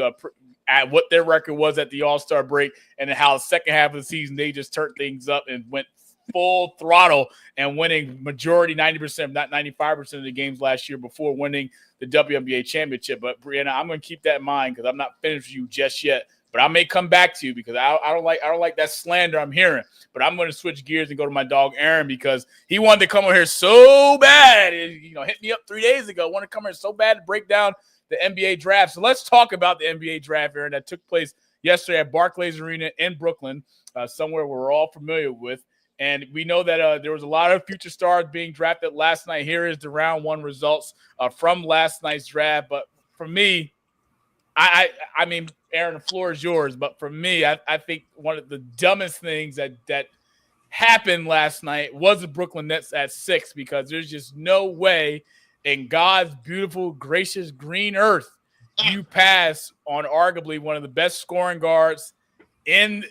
Speaker 1: at what their record was at the All-Star break, and how the second half of the season they just turned things up and went full throttle and winning majority, 90%, not 95% of the games last year before winning the WNBA championship. But Brianna, I'm going to keep that in mind, because I'm not finished with you just yet. But I may come back to you, because I don't like that slander I'm hearing. But I'm going to switch gears and go to my dog Aaron, because he wanted to come over here so bad. Hit me up 3 days ago. Wanted to come here so bad to break down the NBA draft. So let's talk about the NBA draft, Aaron, that took place yesterday at Barclays Arena in Brooklyn, somewhere we're all familiar with. And we know that there was a lot of future stars being drafted last night. Here is the round 1 results from last night's draft. But for me, I mean, Aaron, the floor is yours. But for me, I think one of the dumbest things that happened last night was the Brooklyn Nets at 6, because there's just no way in God's beautiful, gracious green earth you pass on arguably one of the best scoring guards in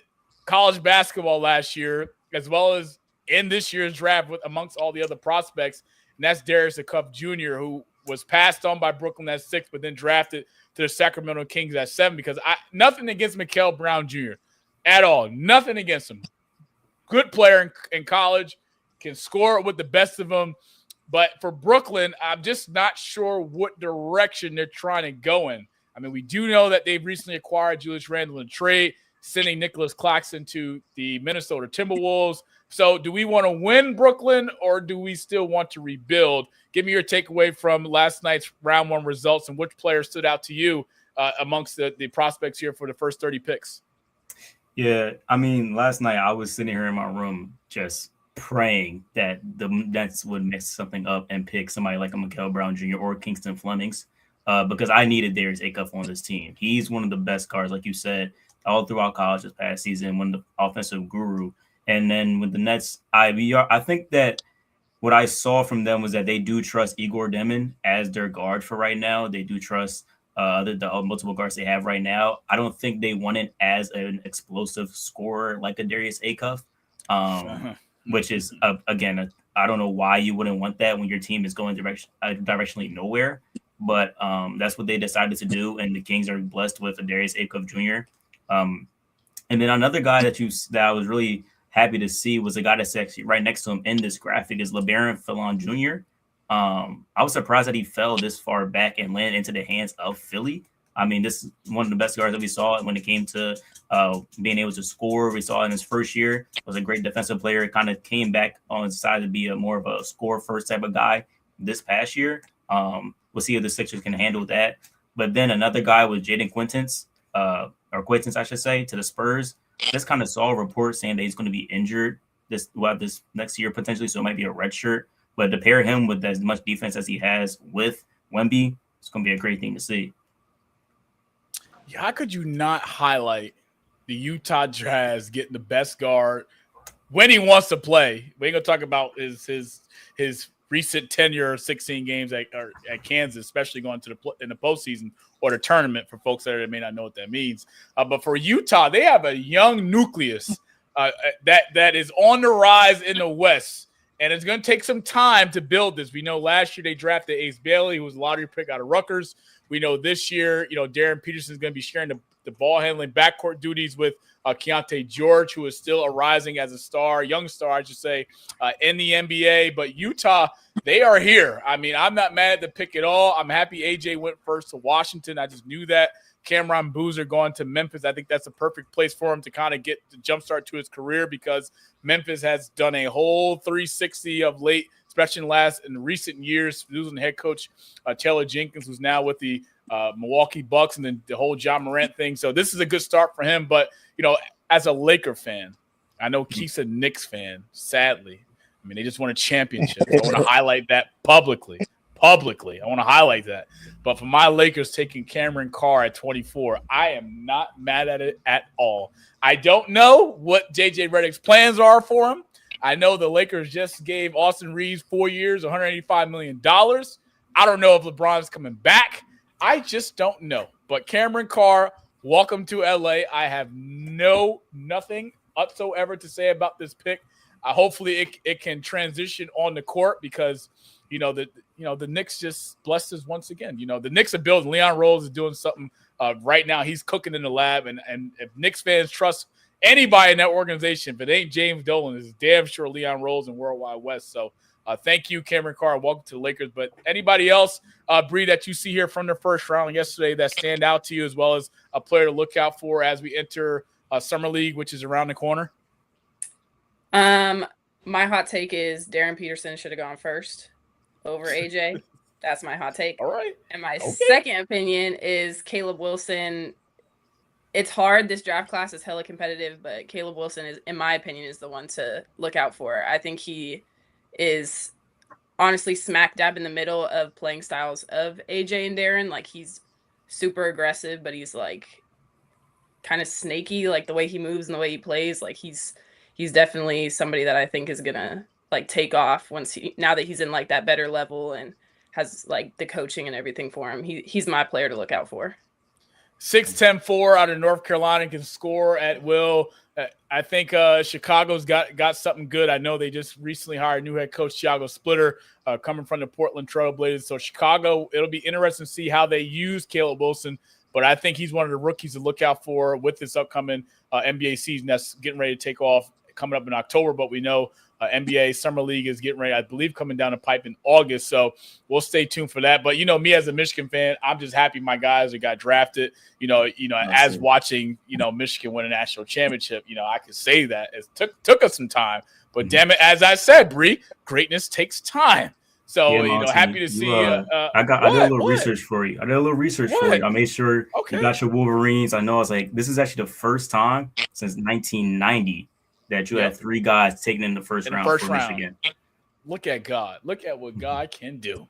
Speaker 1: college basketball last year, as well as in this year's draft amongst all the other prospects. And that's Darius Acuff Jr., who was passed on by Brooklyn at 6, but then drafted to the Sacramento Kings at 7, because nothing against Mikael Brown Jr. at all. Nothing against him. Good player in college, can score with the best of them. But for Brooklyn, I'm just not sure what direction they're trying to go in. I mean, we do know that they've recently acquired Julius Randle in trade, sending Nicholas Claxton to the Minnesota Timberwolves. So do we want to win Brooklyn, or do we still want to rebuild? Give me your takeaway from last night's round 1 results, and which player stood out to you amongst the prospects here for the first 30 picks.
Speaker 4: Yeah, I mean, last night I was sitting here in my room just praying that the Nets would mess something up and pick somebody like a Mikael Brown Jr. or Kingston Flemings, because I needed Darius Acuff on this team. He's one of the best guards, like you said, all throughout college this past season, one of the offensive guru. And then with the Nets, I think that what I saw from them was that they do trust Igor Demon as their guard for right now. They do trust the multiple guards they have right now. I don't think they want it as an explosive scorer like a Darius Acuff, which is, again, I don't know why you wouldn't want that when your team is going directionally nowhere. But that's what they decided to do, and the Kings are blessed with a Darius Acuff Jr. And then another guy that I was really happy to see was a guy that's actually right next to him in this graphic is LeBaron Fillon Jr. I was surprised that he fell this far back and landed into the hands of Philly. I mean, this is one of the best guards that we saw when it came to being able to score. We saw in his first year, was a great defensive player. Kind of came back on his side to be more of a score first type of guy this past year. We'll see if the Sixers can handle that. But then another guy was Jaden Quintance, I should say, to the Spurs. Just kind of saw a report saying that he's going to be injured this next year potentially, so it might be a red shirt. But to pair him with as much defense as he has with Wemby, it's going to be a great thing to see.
Speaker 1: Yeah, how could you not highlight the Utah Jazz getting the best guard when he wants to play? We ain't gonna talk about his recent tenure of 16 games at Kansas, especially going to in the postseason or the tournament for folks that may not know what that means. But for Utah, they have a young nucleus that is on the rise in the West, and it's going to take some time to build this. We know last year they drafted Ace Bailey, who was a lottery pick out of Rutgers. We know this year, Darren Peterson is going to be sharing the ball handling backcourt duties with Keontae George, who is still arising as a star, young star, I should say, in the NBA. But Utah, they are here. I mean, I'm not mad at the pick at all. I'm happy AJ went first to Washington. I just knew that. Cameron Boozer going to Memphis. I think that's a perfect place for him to kind of get the jumpstart to his career, because Memphis has done a whole 360 of late, especially in recent years, losing head coach Taylor Jenkins, who's now with the Milwaukee Bucks, and then the whole John Morant thing. So this is a good start for him. But, as a Laker fan, I know Keith's a Knicks fan, sadly. I mean, they just won a championship. I want to highlight that publicly. I want to highlight that. But for my Lakers taking Cameron Carr at 24, I am not mad at it at all. I don't know what JJ Redick's plans are for him. I know the Lakers just gave Austin Reeves 4 years, $185 million. I don't know if LeBron's coming back. I just don't know. But Cameron Carr, welcome to LA. I have nothing whatsoever to say about this pick. Hopefully it can transition on the court, because the Knicks just blessed us once again. The Knicks are building. Leon Rose is doing something right now. He's cooking in the lab, and if Knicks fans trust anybody in that organization, if it ain't James Dolan, it's damn sure Leon Rose and Worldwide West. So thank you, Cameron Carr. Welcome to the Lakers. But anybody else, Bree, that you see here from the first round yesterday that stand out to you, as well as a player to look out for as we enter Summer League, which is around the corner?
Speaker 3: My hot take is Darren Peterson should have gone first over AJ. That's my hot take.
Speaker 1: All right.
Speaker 3: And my second opinion is Caleb Wilson. It's hard. This draft class is hella competitive, but Caleb Wilson is, in my opinion, is the one to look out for. I think he is honestly smack dab in the middle of playing styles of AJ and Darren. Like, he's super aggressive, but he's like kind of snaky, like the way he moves and the way he plays. Like, he's definitely somebody that I think is gonna like take off now that he's in like that better level and has like the coaching and everything for him. He's my player to look out for.
Speaker 1: 6'10", 4 out of North Carolina, can score at will. I think Chicago's got something good. I know they just recently hired new head coach Thiago Splitter, coming from the Portland Trail Blazers. So Chicago, it'll be interesting to see how they use Caleb Wilson. But I think he's one of the rookies to look out for with this upcoming NBA season that's getting ready to take off coming up in October. But we know NBA Summer League is getting ready, I believe, coming down the pipe in August. So we'll stay tuned for that. But, me as a Michigan fan, I'm just happy my guys that got drafted, as watching, Michigan win a national championship, I could say that. It took us some time. But damn it, as I said, Bree, greatness takes time. So, happy to see
Speaker 4: I did a little research for you. I made sure you got your Wolverines. I know I was like, this is actually the first time since 1990 that you had three guys taken in the first round for Michigan.
Speaker 1: Look at God. Look at what God can do.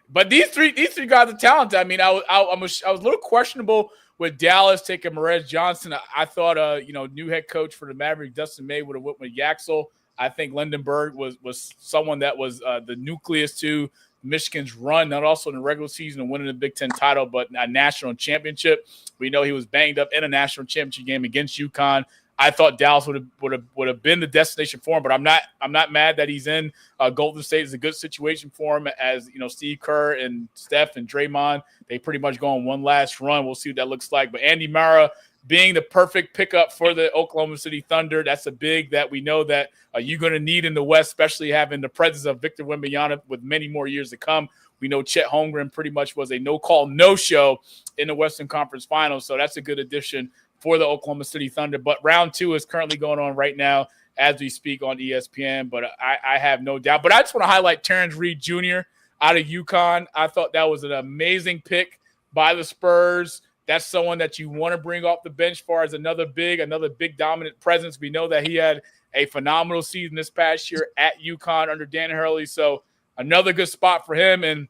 Speaker 1: But these three guys are talented. I mean, I was a little questionable with Dallas taking Morez Johnson. I thought, new head coach for the Mavericks, Dustin Maye, would have went with Yaxel. I think Lindenberg was someone that was the nucleus to Michigan's run, not also in the regular season and winning the Big Ten title, but a national championship. We know he was banged up in a national championship game against UConn. I thought Dallas would have been the destination for him, but I'm not mad that he's in Golden State. It's a good situation for him, as Steve Kerr and Steph and Draymond, they pretty much go on one last run. We'll see what that looks like. But Andy Mara being the perfect pickup for the Oklahoma City Thunder, that's a big that we know that you're going to need in the West, especially having the presence of Victor Wembanyama with many more years to come. We know Chet Holmgren pretty much was a no-call, no-show in the Western Conference Finals, so that's a good addition for the Oklahoma City Thunder. But round 2 is currently going on right now as we speak on ESPN, but I have no doubt. But I just want to highlight Terrence Reed Jr. out of UConn. I thought that was an amazing pick by the Spurs. that's someone that you want to bring off the bench far as another big dominant presence. We know that he had a phenomenal season this past year at UConn under Dan Hurley. So another good spot for him. And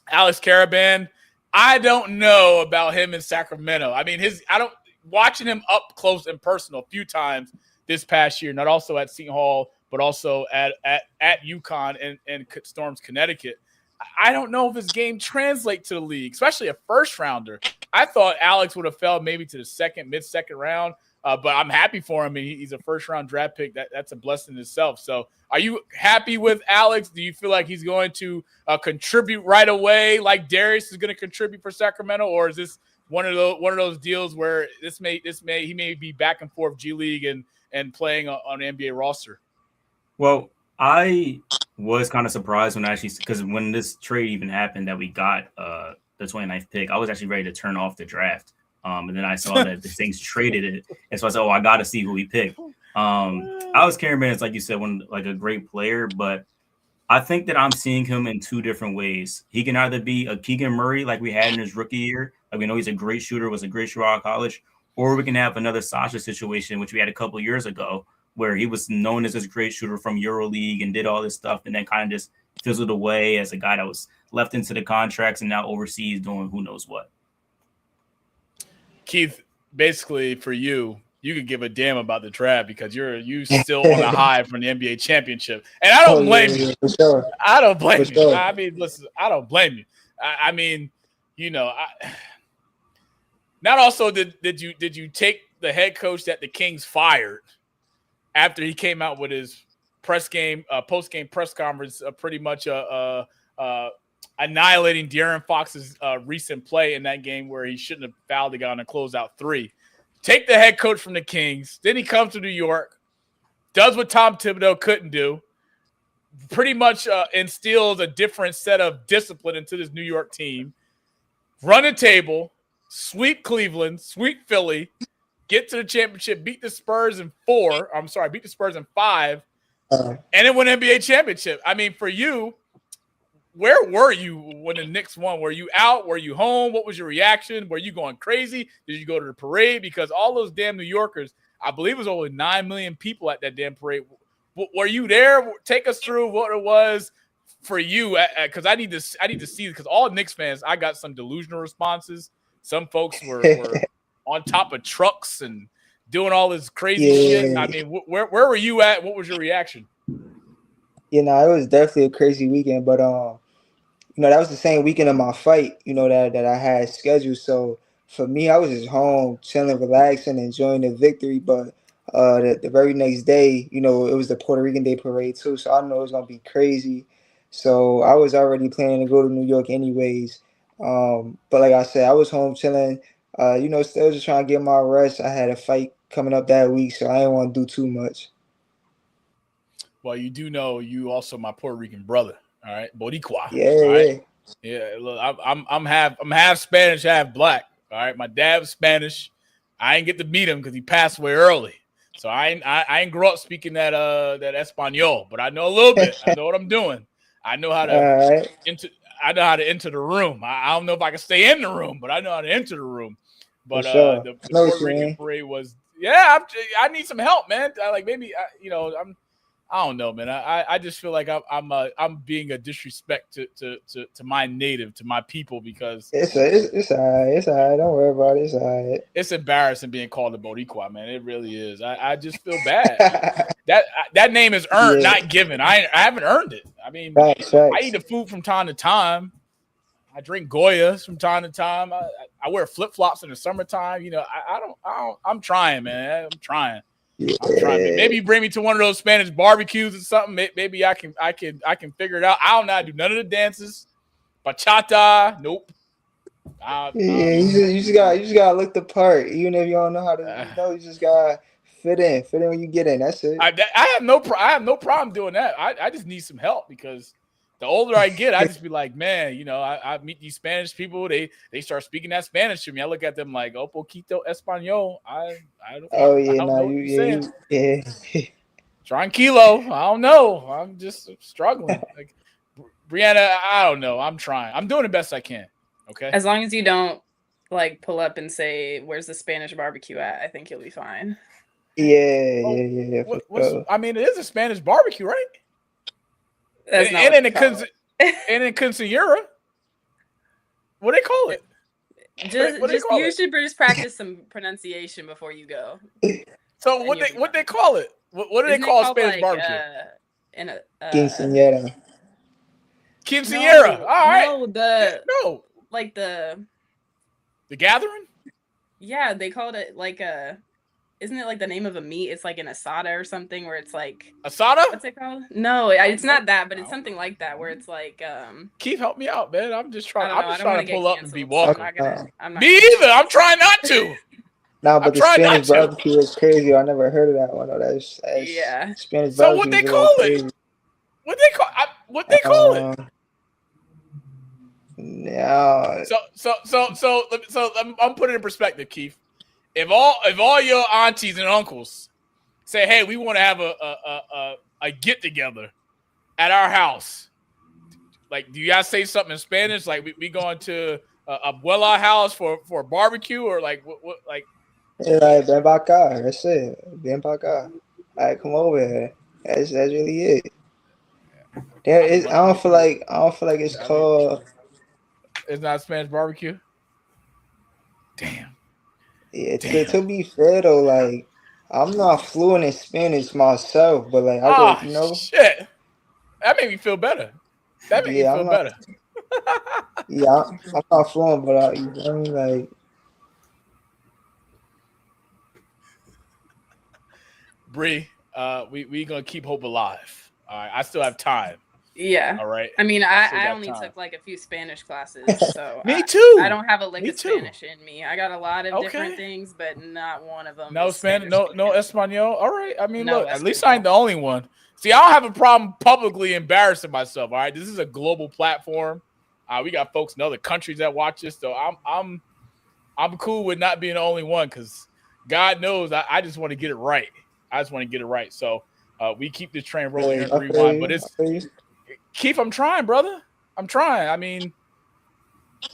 Speaker 1: Alex Caravan, I don't know about him in Sacramento. I mean, watching him up close and personal a few times this past year, not also at Seton Hall, but also at UConn and Storms, Connecticut. I don't know if his game translates to the league, especially a first rounder. I thought Alex would have fell maybe to the mid-second round, but I'm happy for him. And he's a first-round draft pick. That's a blessing in itself. So are you happy with Alex? Do you feel like he's going to contribute right away like Darius is going to contribute for Sacramento? Or is this one of those deals where he may be back and forth G League and playing on the NBA roster?
Speaker 4: Well, I was kind of surprised when this trade even happened that we got the 29th pick. I was actually ready to turn off the draft. And then I saw that the Saints traded it. And so I said, I got to see who we picked. Alex Caravan is, like you said, a great player, but I think that I'm seeing him in two different ways. He can either be a Keegan Murray like we had in his rookie year. Like we know he's a great shooter, was a great shooter out of college. Or we can have another Sasha situation, which we had a couple of years ago, where he was known as this great shooter from EuroLeague and did all this stuff and then kind of just fizzled away as a guy that was left into the contracts and now overseas doing who knows what.
Speaker 1: Keith, basically for you could give a damn about the draft because you still on the high from the NBA championship. And I don't blame you.
Speaker 2: For sure.
Speaker 1: I don't blame you.
Speaker 2: Sure.
Speaker 1: I mean, listen, I don't blame you. I mean, not also did you take the head coach that the Kings fired after he came out with his post-game press conference, pretty much annihilating De'Aaron Fox's recent play in that game where he shouldn't have fouled the guy on a closeout three. Take the head coach from the Kings. Then he comes to New York, does what Tom Thibodeau couldn't do, pretty much instills a different set of discipline into this New York team, run a table, sweep Cleveland, sweep Philly, get to the championship, beat the Spurs in 5, and then win NBA championship. I mean, for you, where were you when the Knicks won? Were you out? Were you home? What was your reaction? Were you going crazy? Did you go to the parade? Because all those damn New Yorkers, I believe it was only 9 million people at that damn parade. Were you there? Take us through what it was for you, because I need to see, because all Knicks fans, I got some delusional responses. Some folks were on top of trucks and doing all this crazy shit. I mean, where were you at? What was your reaction?
Speaker 2: It was definitely a crazy weekend, but that was the same weekend of my fight, that I had scheduled. So for me, I was just home, chilling, relaxing, enjoying the victory. But the very next day, it was the Puerto Rican Day Parade too. So I know it was gonna be crazy. So I was already planning to go to New York anyways. But like I said, I was home chilling. Still just trying to get my rest. I had a fight coming up that week, so I didn't want to do too much.
Speaker 1: Well, you do know you also my Puerto Rican brother. All right, Boricua.
Speaker 2: Yeah,
Speaker 1: all right? Yeah. Look, I'm half Spanish, half black. All right, my dad was Spanish. I didn't get to meet him because he passed away early. So I ain't grew up speaking that Espanol, but I know a little bit. I know what I'm doing. I know how to enter the room. I don't know if I can stay in the room, but I know how to enter the room. But
Speaker 2: sure.
Speaker 1: the Puerto Rican parade was I need some help, man. I don't know, man. I just feel like I'm being a disrespect to my native, to my people, because
Speaker 2: it's all right. It's all right. Don't worry about it. It's all right.
Speaker 1: It's embarrassing being called a Boricua, man. It really is. I just feel bad. that name is earned, not given. I haven't earned it. I mean,
Speaker 2: Facts.
Speaker 1: I eat the food from time to time. I drink Goyas from time to time. I wear flip flops in the summertime. I'm trying, man. I'm trying. I'm trying. Maybe you bring me to one of those Spanish barbecues or something. Maybe I can figure it out. I don't know how to do none of the dances. Bachata, nope.
Speaker 2: You just gotta look the part. Even if you don't know how to, you just gotta fit in when you get in. That's it.
Speaker 1: I have no problem doing that. I just need some help, because the older I get, I just be like, man, I meet these Spanish people. They start speaking that Spanish to me. I look at them like, "Oh, poquito español." I don't know what you're saying. Tranquilo. I don't know. I'm just struggling. Like, Brianna, I don't know. I'm trying. I'm doing the best I can. Okay.
Speaker 3: As long as you don't like pull up and say, "Where's the Spanish barbecue at?" I think you'll be fine.
Speaker 2: Yeah.
Speaker 1: I mean, it is a Spanish barbecue, right?
Speaker 3: That's not
Speaker 1: and
Speaker 3: what
Speaker 1: in quinceañera, what do they call it?
Speaker 3: Just you should just practice some pronunciation before you go.
Speaker 1: So what they call it? What do they call a Spanish barbecue?
Speaker 2: Quinceañera.
Speaker 1: Quinceañera. All right.
Speaker 3: No, like the
Speaker 1: gathering.
Speaker 3: Yeah, they called it like a. Isn't it like the name of a meat? It's like an asada or something where it's like
Speaker 1: asada.
Speaker 3: What's it called? No, it's not that, but it's something like that where it's like.
Speaker 1: Keith, help me out, man. I'm just trying. I'm just trying to pull up and be welcome.
Speaker 3: Me
Speaker 1: either. I'm trying not to.
Speaker 2: No, but the Spanish barbecue is crazy. I never heard of that one. No, that's
Speaker 3: yeah.
Speaker 2: Spanish barbecue.
Speaker 1: So what they call it? What they call it?
Speaker 2: Yeah.
Speaker 1: So I'm putting it in perspective, Keith. If all your aunties and uncles say, "Hey, we want to have a get together at our house," like, do you guys say something in Spanish? Like, we going to abuela house for a barbecue, or like what like?
Speaker 2: Yeah, like ven pa acá. That's it. Ven pa acá. All right, come over here. That's really it. I don't feel like it's called.
Speaker 1: It's not Spanish barbecue. Damn.
Speaker 2: Yeah, to be fair though, like I'm not fluent in Spanish myself, but like I go, you know.
Speaker 1: Shit. That made me feel better. That made me feel better.
Speaker 2: Yeah, I'm not fluent, but you know, like.
Speaker 1: Bree, we gonna keep hope alive. All right, I still have time.
Speaker 3: Yeah.
Speaker 1: All right.
Speaker 3: I mean, I only took like a few Spanish classes, so
Speaker 1: me too.
Speaker 3: I don't have a lick of Spanish in me. I got a lot of different things, but not one of them.
Speaker 1: No Spanish, no Espanol. All right. I mean, look,
Speaker 3: Espanol.
Speaker 1: at least I ain't the only one. See, I don't have a problem publicly embarrassing myself. All right, this is a global platform. We got folks in other countries that watch this, so I'm cool with not being the only one, because God knows I just want to get it right. So we keep this train rolling here in Rewind, but it's. Keith, I'm trying, brother. I'm trying. I mean,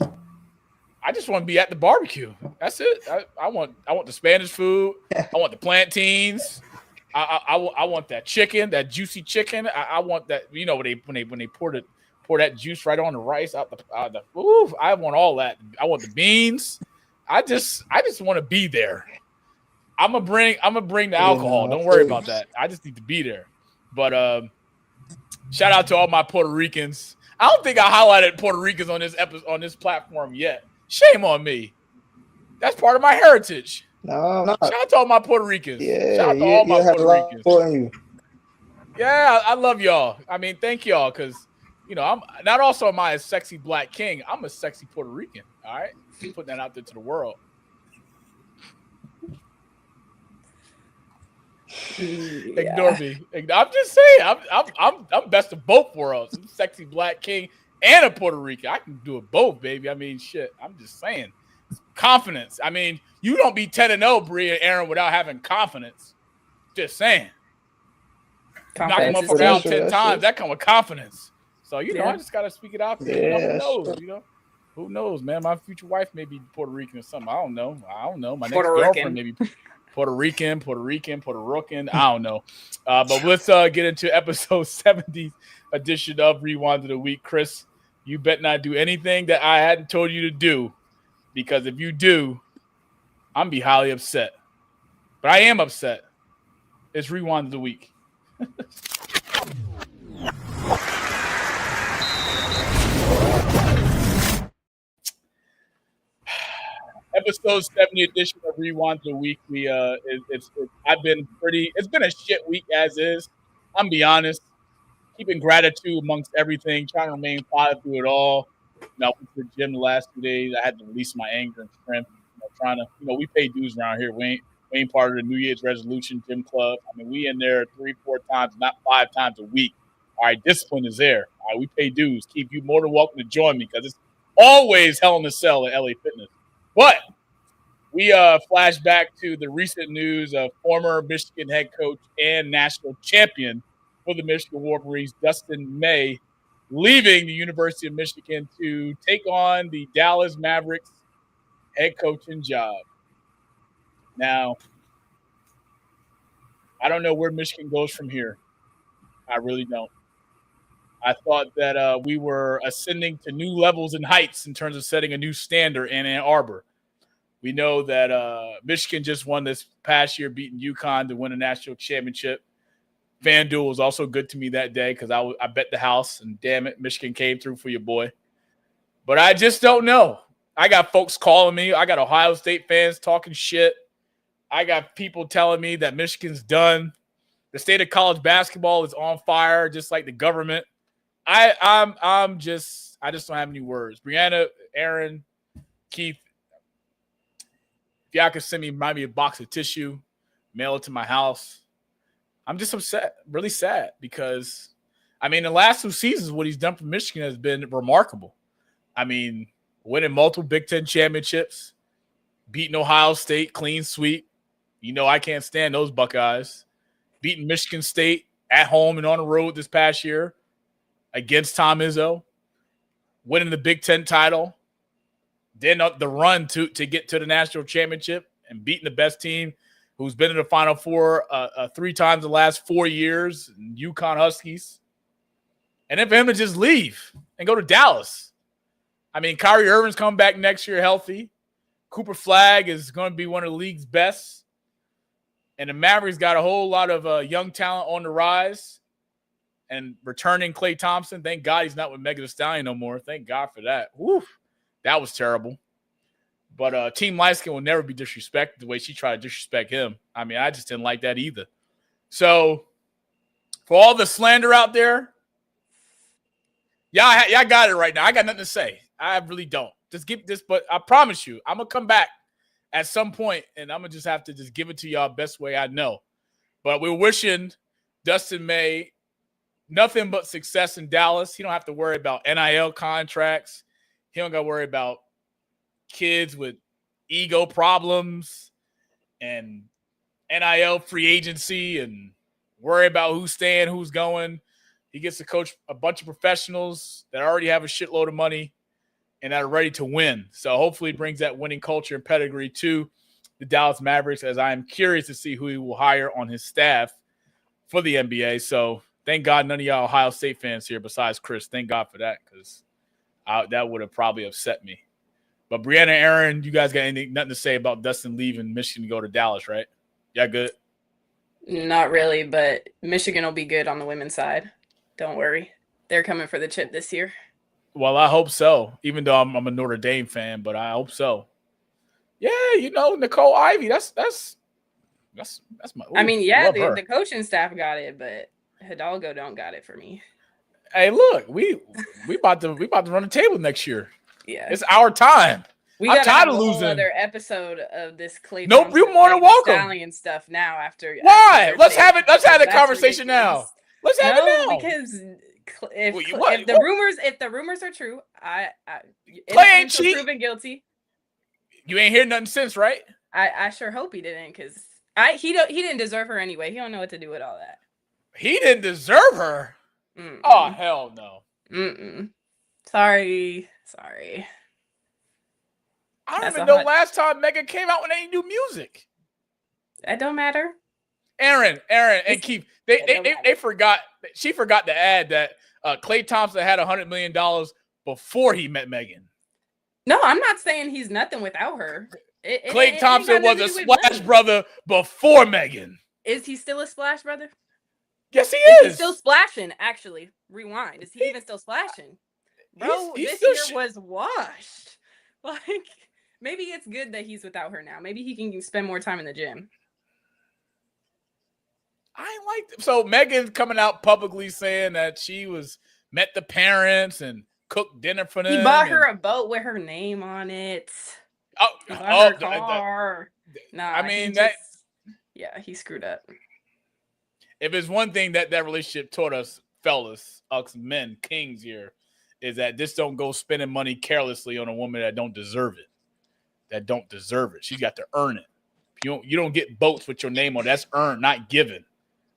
Speaker 1: I just want to be at the barbecue. That's it. I want the Spanish food. I want the plantains. I want that chicken, that juicy chicken. I want that. You know, when they pour that juice right on the rice out the. Ooh, I want all that. I want the beans. I just want to be there. I'm gonna bring the alcohol. Don't worry about that. I just need to be there. But shout out to all my Puerto Ricans. I don't think I highlighted Puerto Ricans on this episode, on this platform yet. Shame on me. That's part of my heritage.
Speaker 2: No.
Speaker 1: Shout out to all my Puerto Ricans.
Speaker 2: Yeah,
Speaker 1: shout out to all my Puerto Ricans. Yeah, I love y'all. I mean, thank y'all, because I'm not also am I a sexy black king. I'm a sexy Puerto Rican. All right, putting that out there to the world. Yeah. Ignore me. I'm just saying. I'm best of both worlds. I'm sexy black king and a Puerto Rican. I can do it both, baby. I mean, shit. I'm just saying. Confidence. I mean, you don't be 10-0, Bree and Aaron, without having confidence. Just saying. Knock them up around 10 times. That come with confidence. So I just gotta speak it out there. Who knows? Who knows, man? My future wife may be Puerto Rican or something. I don't know. My next girlfriend may be Puerto Rican. I don't know. But let's get into episode 70 edition of Rewind of the Week. Chris, you bet not do anything that I hadn't told you to do, because if you do, I'm be highly upset. But I am upset. It's Rewind of the Week. Episode 70 edition of Rewind of the Week. It's been a shit week as is. I'm be honest. Keeping gratitude amongst everything, trying to remain positive through it all. I went to the gym the last 2 days. I had to release my anger and strength. Trying to, we pay dues around here. We ain't part of the New Year's resolution gym club. I mean, we in there 3-4 times, not 5 times a week. All right, discipline is there. All right, we pay dues. Keep you more than welcome to join me, because it's always hell in a cell at LA Fitness. But we flash back to the recent news of former Michigan head coach and national champion for the Michigan Wolverines, Dustin Maye, leaving the University of Michigan to take on the Dallas Mavericks head coaching job. Now, I don't know where Michigan goes from here. I really don't. I thought that we were ascending to new levels and heights in terms of setting a new standard in Ann Arbor. We know that Michigan just won this past year, beating UConn to win a national championship. FanDuel was also good to me that day because I bet the house, and damn it, Michigan came through for your boy. But I just don't know. I got folks calling me. I got Ohio State fans talking shit. I got people telling me that Michigan's done. The state of college basketball is on fire, just like the government. I just don't have any words. Brianna, Aaron, Keith, if y'all could send me maybe a box of tissue, mail it to my house. I'm just upset, really sad, because I mean the last 2 seasons, what he's done for Michigan has been remarkable. I mean, winning multiple Big Ten championships, beating Ohio State, clean sweep. You know I can't stand those Buckeyes. Beating Michigan State at home and on the road this past year against Tom Izzo. Winning the Big Ten title. Then the run to get to the national championship and beating the best team who's been in the Final Four 3 times the last 4 years, UConn Huskies. And then for him to just leave and go to Dallas. I mean, Kyrie Irving's coming back next year healthy. Cooper Flagg is going to be one of the league's best. And the Mavericks got a whole lot of young talent on the rise. And returning Klay Thompson. Thank God he's not with Megan Thee Stallion no more. Thank God for that. Woo, that was terrible. But Team Lightskin will never be disrespected the way she tried to disrespect him. I mean, I just didn't like that either. So, for all the slander out there, y'all got it right now. I got nothing to say. I really don't. Just give this, but I promise you, I'm going to come back at some point, and I'm going to just have to just give it to y'all best way I know. But we're wishing Dustin Maye nothing but success in Dallas. He don't have to worry about NIL contracts. He don't got to worry about kids with ego problems and NIL free agency and worry about who's staying, who's going. He gets to coach a bunch of professionals that already have a shitload of money and that are ready to win. So hopefully it brings that winning culture and pedigree to the Dallas Mavericks, as I am curious to see who he will hire on his staff for the NBA. So thank God none of y'all Ohio State fans here besides Chris. Thank God for that, because that would have probably upset me. But Brianna, Aaron, you guys got nothing to say about Dustin leaving Michigan to go to Dallas, right? Yeah, good?
Speaker 3: Not really, but Michigan will be good on the women's side. Don't worry. They're coming for the chip this year.
Speaker 1: Well, I hope so, even though I'm a Notre Dame fan, but I hope so. Yeah, you know, Nicole Ivy, that's my. Ooh,
Speaker 3: I mean, yeah, the coaching staff got it, but Hidalgo don't got it for me.
Speaker 1: Hey, look, we about to run the table next year.
Speaker 3: Yeah,
Speaker 1: it's our time.
Speaker 3: We got
Speaker 1: tired of
Speaker 3: losing.
Speaker 1: Losing.
Speaker 3: Another episode of this Klay.
Speaker 1: Nope, you're more than welcome.
Speaker 3: Stallion stuff now. After
Speaker 1: why? Let's have it. Let's have the conversation now. Let's have it now.
Speaker 3: Because if the rumors are true,
Speaker 1: Klay ain't cheating.
Speaker 3: Proven guilty.
Speaker 1: You ain't heard nothing since, right?
Speaker 3: I sure hope he didn't, because he didn't deserve her anyway. He don't know what to do with all that.
Speaker 1: He didn't deserve her. Mm-mm. Oh hell no.
Speaker 3: Mm-mm. Sorry.
Speaker 1: I don't even know last time Megan came out with any new music.
Speaker 3: That don't matter.
Speaker 1: Aaron, and Keith, they forgot. She forgot to add that Klay Thompson had $100 million before he met Megan.
Speaker 3: No, I'm not saying he's nothing without her.
Speaker 1: Klay Thompson was a splash brother before Megan.
Speaker 3: Is he still a splash brother?
Speaker 1: Yes, he is.
Speaker 3: He's still splashing, actually. Rewind. Is he even still splashing? Bro, this year was washed. Like, maybe it's good that he's without her now. Maybe he can spend more time in the gym.
Speaker 1: I like them. So Megan coming out publicly saying that she met the parents and cooked dinner for them.
Speaker 3: He bought her a boat with her name on it. Her car.
Speaker 1: I mean,
Speaker 3: he screwed up.
Speaker 1: If it's one thing that relationship taught us, fellas, us men, kings here, is that just don't go spending money carelessly on a woman that don't deserve it. She's got to earn it. You don't get boats with your name on. That's earned, not given.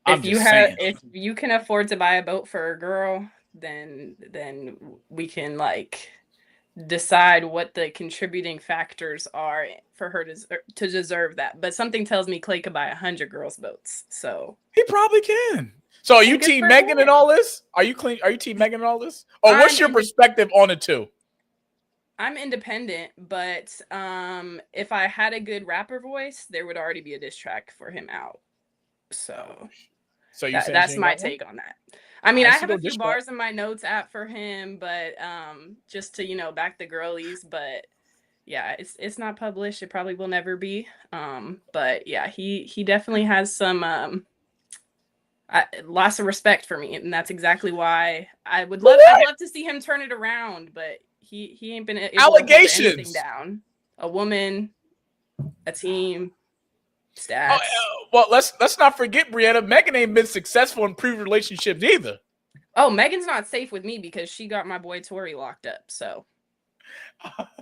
Speaker 3: If you can afford to buy a boat for a girl, then we can decide what the contributing factors are for her to deserve that. But something tells me Klay could buy 100 girls' votes. So
Speaker 1: he probably can. So are you team Megan and all this? Are you team Megan and all this? Or what's your perspective on it too?
Speaker 3: I'm independent, but if I had a good rapper voice, there would already be a diss track for him out. So that's my take on that. I mean, I have a few bars in my notes app for him, but just to back the girlies. But yeah, it's not published. It probably will never be. But yeah, he definitely has some lots of respect for me, and that's exactly why I'd love to see him turn it around. But he ain't been able
Speaker 1: allegations
Speaker 3: to put anything down. A woman, a team. Stats.
Speaker 1: Well, let's not forget, Brianna. Megan ain't been successful in previous relationships either.
Speaker 3: Oh, Megan's not safe with me because she got my boy Tory locked up. So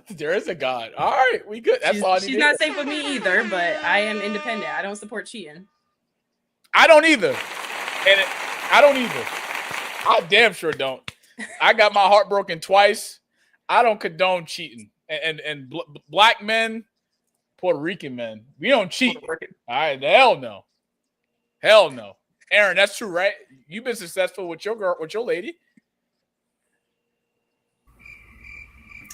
Speaker 1: there is a God. All right, we good. That's all.
Speaker 3: She's not safe with me either, but I am independent. I don't support cheating.
Speaker 1: I don't either, I damn sure don't. I got my heart broken twice. I don't condone cheating, and black men. Puerto Rican men, we don't cheat. All right, hell no. Aaron, that's true, right? You've been successful with your girl, with your lady.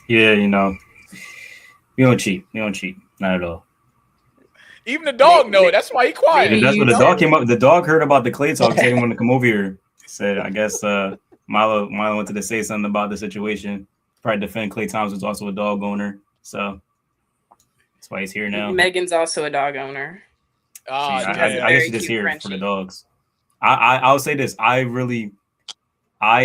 Speaker 4: Yeah, we don't cheat. Not at all.
Speaker 1: Even the dog know it. That's why he quiet.
Speaker 4: And that's when the dog came up. The dog heard about the Klay talk. He didn't want to come over here. Said, I guess Milo wanted to say something about the situation. Probably defend Klay Thompson, who's also a dog owner. So. That's why he's here now.
Speaker 3: Megan's also a dog owner.
Speaker 4: I guess she's just here for the dogs. I'll say this. I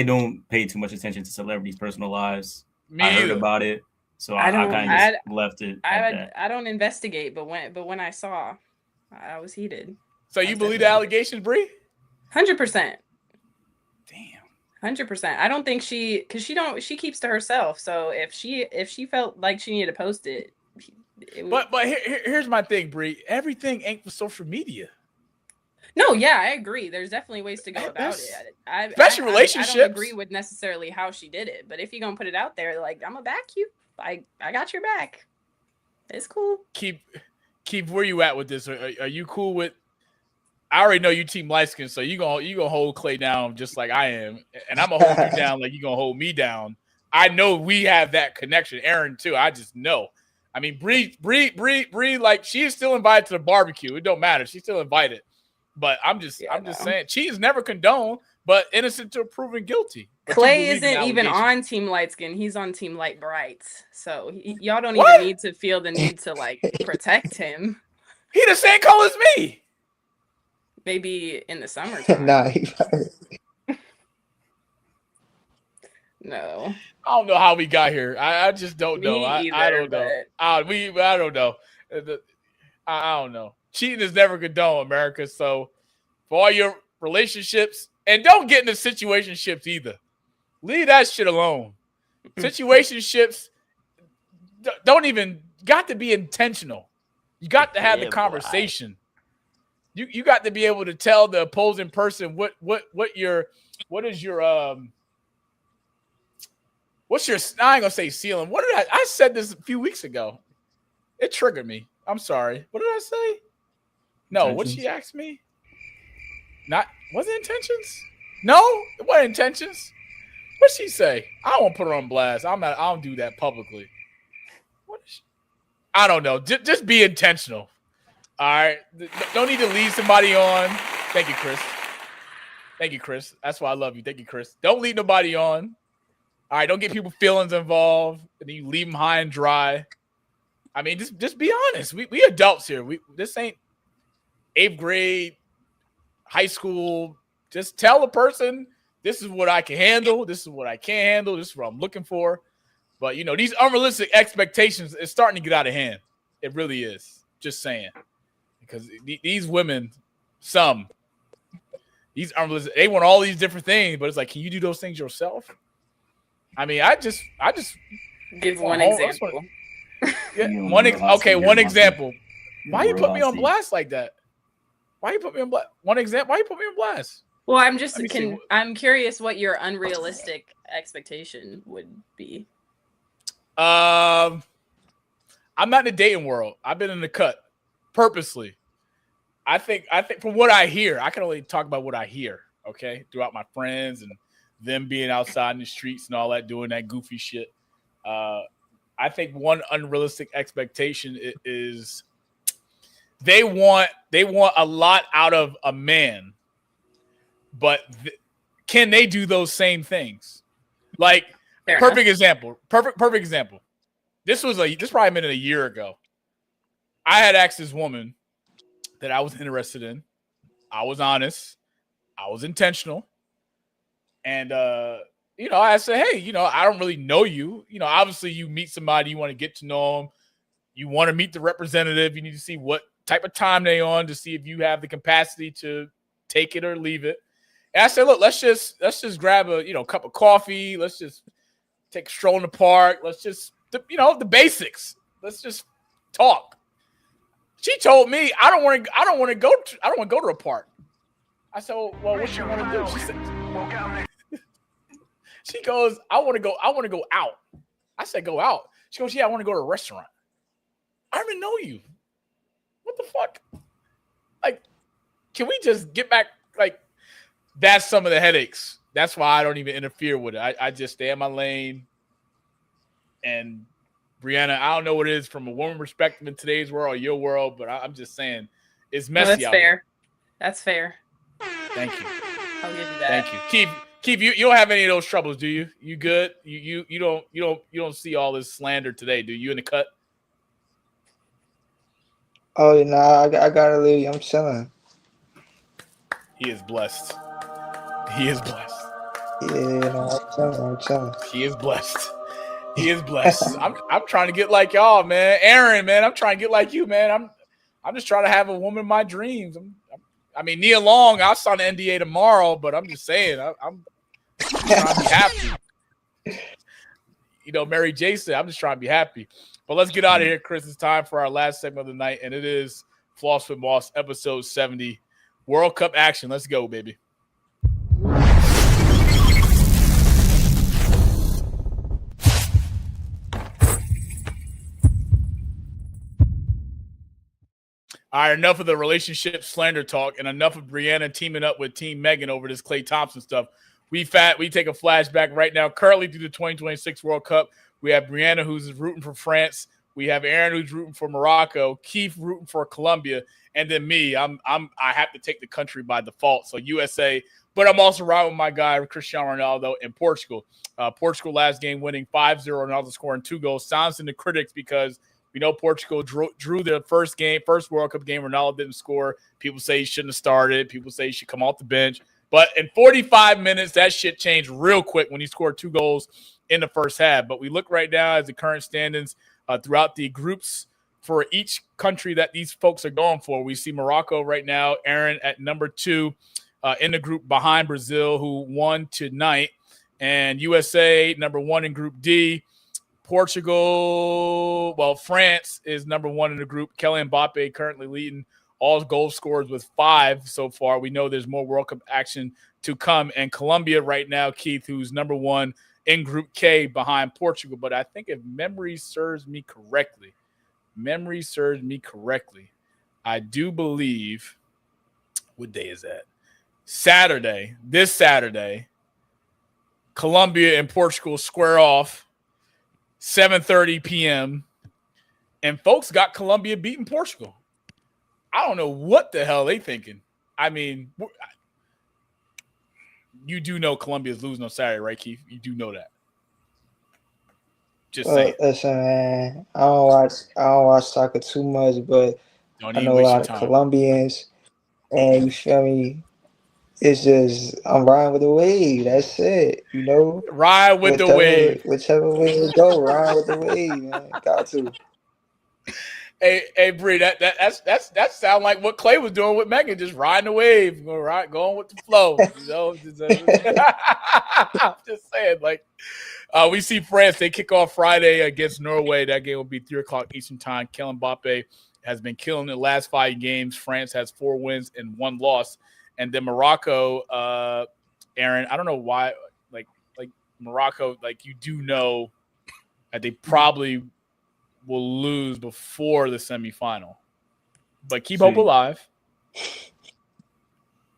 Speaker 4: don't pay too much attention to celebrities' personal lives. I heard about it, so I kind of just left it.
Speaker 3: I don't investigate, but when I saw, I was heated.
Speaker 1: So you believe the allegations, Bree?
Speaker 3: 100%.
Speaker 1: Damn.
Speaker 3: 100%. I don't think she keeps to herself. So if she felt like she needed to post it.
Speaker 1: But here's my thing, Bree. Everything ain't for social media.
Speaker 3: No, yeah, I agree. There's definitely ways to go about it.
Speaker 1: Especially relationships.
Speaker 3: I don't agree with necessarily how she did it, but if you're gonna put it out there, like I'm gonna back you. I got your back. It's cool.
Speaker 1: Keep where you at with this? Are you cool with? I already know you team light skin, so you gonna hold Klay down just like I am, and I'm gonna hold you down like you gonna hold me down. I know we have that connection, Aaron too. I just know. I mean, Bree, like she is still invited to the barbecue. It don't matter. She's still invited. But I'm just saying, cheat is never condoned, but innocent till proven guilty. But
Speaker 3: Klay isn't even on Team Light Skin. He's on Team Light Bright. So y'all don't even need to feel the need to like protect him.
Speaker 1: He the same color as me.
Speaker 3: Maybe in the summer.
Speaker 2: Nah.
Speaker 3: No.
Speaker 1: I don't know how we got here. I just don't know. I don't know. I don't know. I don't know. Cheating is never condoned, America. So for all your relationships, and don't get into situationships either. Leave that shit alone. Situationships don't even got to be intentional. You got to have the conversation. You got to be able to tell the opposing person what's your I ain't gonna say ceiling. What did I said this a few weeks ago. It triggered me. I'm sorry. What did I say? No, what she asked me? Was it intentions? No, it wasn't intentions. What'd she say? I don't want to put her on blast. I don't do that publicly. I don't know. Just be intentional. All right. Don't need to lead somebody on. Thank you, Chris. That's why I love you. Thank you, Chris. Don't lead nobody on. All right, don't get people feelings involved, and then you leave them high and dry. I mean, just be honest. We adults here. This ain't 8th grade, high school. Just tell a person this is what I can handle. This is what I can't handle. This is what I'm looking for. But these unrealistic expectations is starting to get out of hand. It really is. Just saying, because these women, these unrealistic. They want all these different things, but it's like, can you do those things yourself? I mean, I just
Speaker 3: give one example.
Speaker 1: One example. Why you put me on blast like that? Why you put me on blast? One example. Why you put me on blast?
Speaker 3: Well, I'm curious what your unrealistic expectation would be.
Speaker 1: I'm not in the dating world. I've been in the cut purposely. I think from what I hear, I can only talk about what I hear, okay, throughout my friends and them being outside in the streets and all that, doing that goofy shit. I think one unrealistic expectation is they want a lot out of a man, but can they do those same things? Like perfect example. This probably been a year ago. I had asked this woman that I was interested in. I was honest. I was intentional. And, I said, hey, I don't really know you. Obviously you meet somebody, you want to get to know them. You want to meet the representative. You need to see what type of time they on to see if you have the capacity to take it or leave it. And I said, look, let's just grab a, cup of coffee. Let's just take a stroll in the park. Let's just, the basics. Let's just talk. She told me I don't want to go to a park. I said, well, what you want to do? She said, she goes, I want to go out. I said, go out. She goes, yeah, I want to go to a restaurant. I don't even know you. What the fuck? Like, can we just get back? Like, that's some of the headaches. That's why I don't even interfere with it. I just stay in my lane. And Brianna, I don't know what it is from a woman perspective in today's world or your world, but I'm just saying it's messy.
Speaker 3: That's fair.
Speaker 1: Here.
Speaker 3: That's fair.
Speaker 1: Thank you.
Speaker 3: I'll give you that.
Speaker 1: Thank you. Keith, you don't have any of those troubles, do you? You good? You don't see all this slander today, do you? In the cut?
Speaker 2: Oh no, I gotta leave. I'm chilling.
Speaker 1: He is blessed. He is blessed.
Speaker 2: Yeah, no, I'm chilling.
Speaker 1: He is blessed. He is blessed. I'm trying to get like y'all, man. Aaron, man, I'm trying to get like you, man. I'm just trying to have a woman of my dreams. I mean, Nia Long, I'll sign an NDA tomorrow, but I'm just saying, I'm trying to be happy. Mary Jason, I'm just trying to be happy. But let's get out of here, Chris. It's time for our last segment of the night, and it is Floss with Moss, episode 70. World Cup action. Let's go, baby. All right, enough of the relationship slander talk and enough of Brianna teaming up with Team Megan over this Klay Thompson stuff. We take a flashback right now. Currently through the 2026 World Cup, we have Brianna who's rooting for France. We have Aaron who's rooting for Morocco. Keith rooting for Colombia, and then me. I have to take the country by default, so USA. But I'm also riding with my guy Cristiano Ronaldo in Portugal. Portugal last game winning 5-0. Ronaldo scoring 2 goals. Silencing the critics because we know Portugal drew their first World Cup game. Ronaldo didn't score. People say he shouldn't have started. People say he should come off the bench. But in 45 minutes, that shit changed real quick when he scored 2 goals in the first half. But we look right now as the current standings throughout the groups for each country that these folks are going for. We see Morocco right now, Aaron at number 2 in the group behind Brazil, who won tonight. And USA, number 1 in Group D. France is number 1 in the group. Kylian Mbappe currently leading all goal scorers with 5 so far. We know there's more World Cup action to come. And Colombia right now, Keith, who's number 1 in Group K behind Portugal. But I think if memory serves me correctly, I do believe, what day is that? This Saturday, Colombia and Portugal square off 7:30 p.m. And folks got Colombia beating Portugal. I don't know what the hell they thinking. I mean, you do know Colombia's losing on Saturday, right, Keith? You do know that. Just saying.
Speaker 2: Listen, man, I don't watch soccer too much, but I know a lot of Colombians, and you feel me? It's just I'm riding with the wave. That's it,
Speaker 1: Ride with the wave.
Speaker 2: Whichever way it go, ride with the wave, man. Got to.
Speaker 1: Hey, Bree, that sound like what Klay was doing with Megan, just riding the wave, going with the flow. I'm just saying, like, we see France. They kick off Friday against Norway. That game will be 3:00 Eastern time. Kylian Mbappe has been killing the last 5 games. France has 4 wins and 1 loss. And then Morocco, Aaron, I don't know why, like Morocco, like you do know, that they probably will lose before the semifinal. But keep hope alive.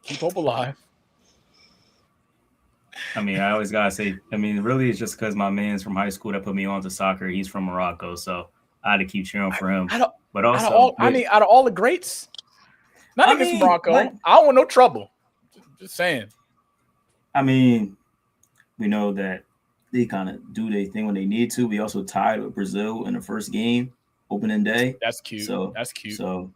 Speaker 1: Keep hope alive.
Speaker 4: I mean, I always gotta say, I mean, really, it's just because my man's from high school that put me on to soccer. He's from Morocco, so I had to keep cheering for him. But also,
Speaker 1: out of all the greats, not against Morocco, I don't want no trouble. Just saying.
Speaker 4: I mean, we know that they kind of do their thing when they need to. We also tied with Brazil in the first game, opening day.
Speaker 1: That's cute.
Speaker 4: So
Speaker 1: that's cute.
Speaker 4: So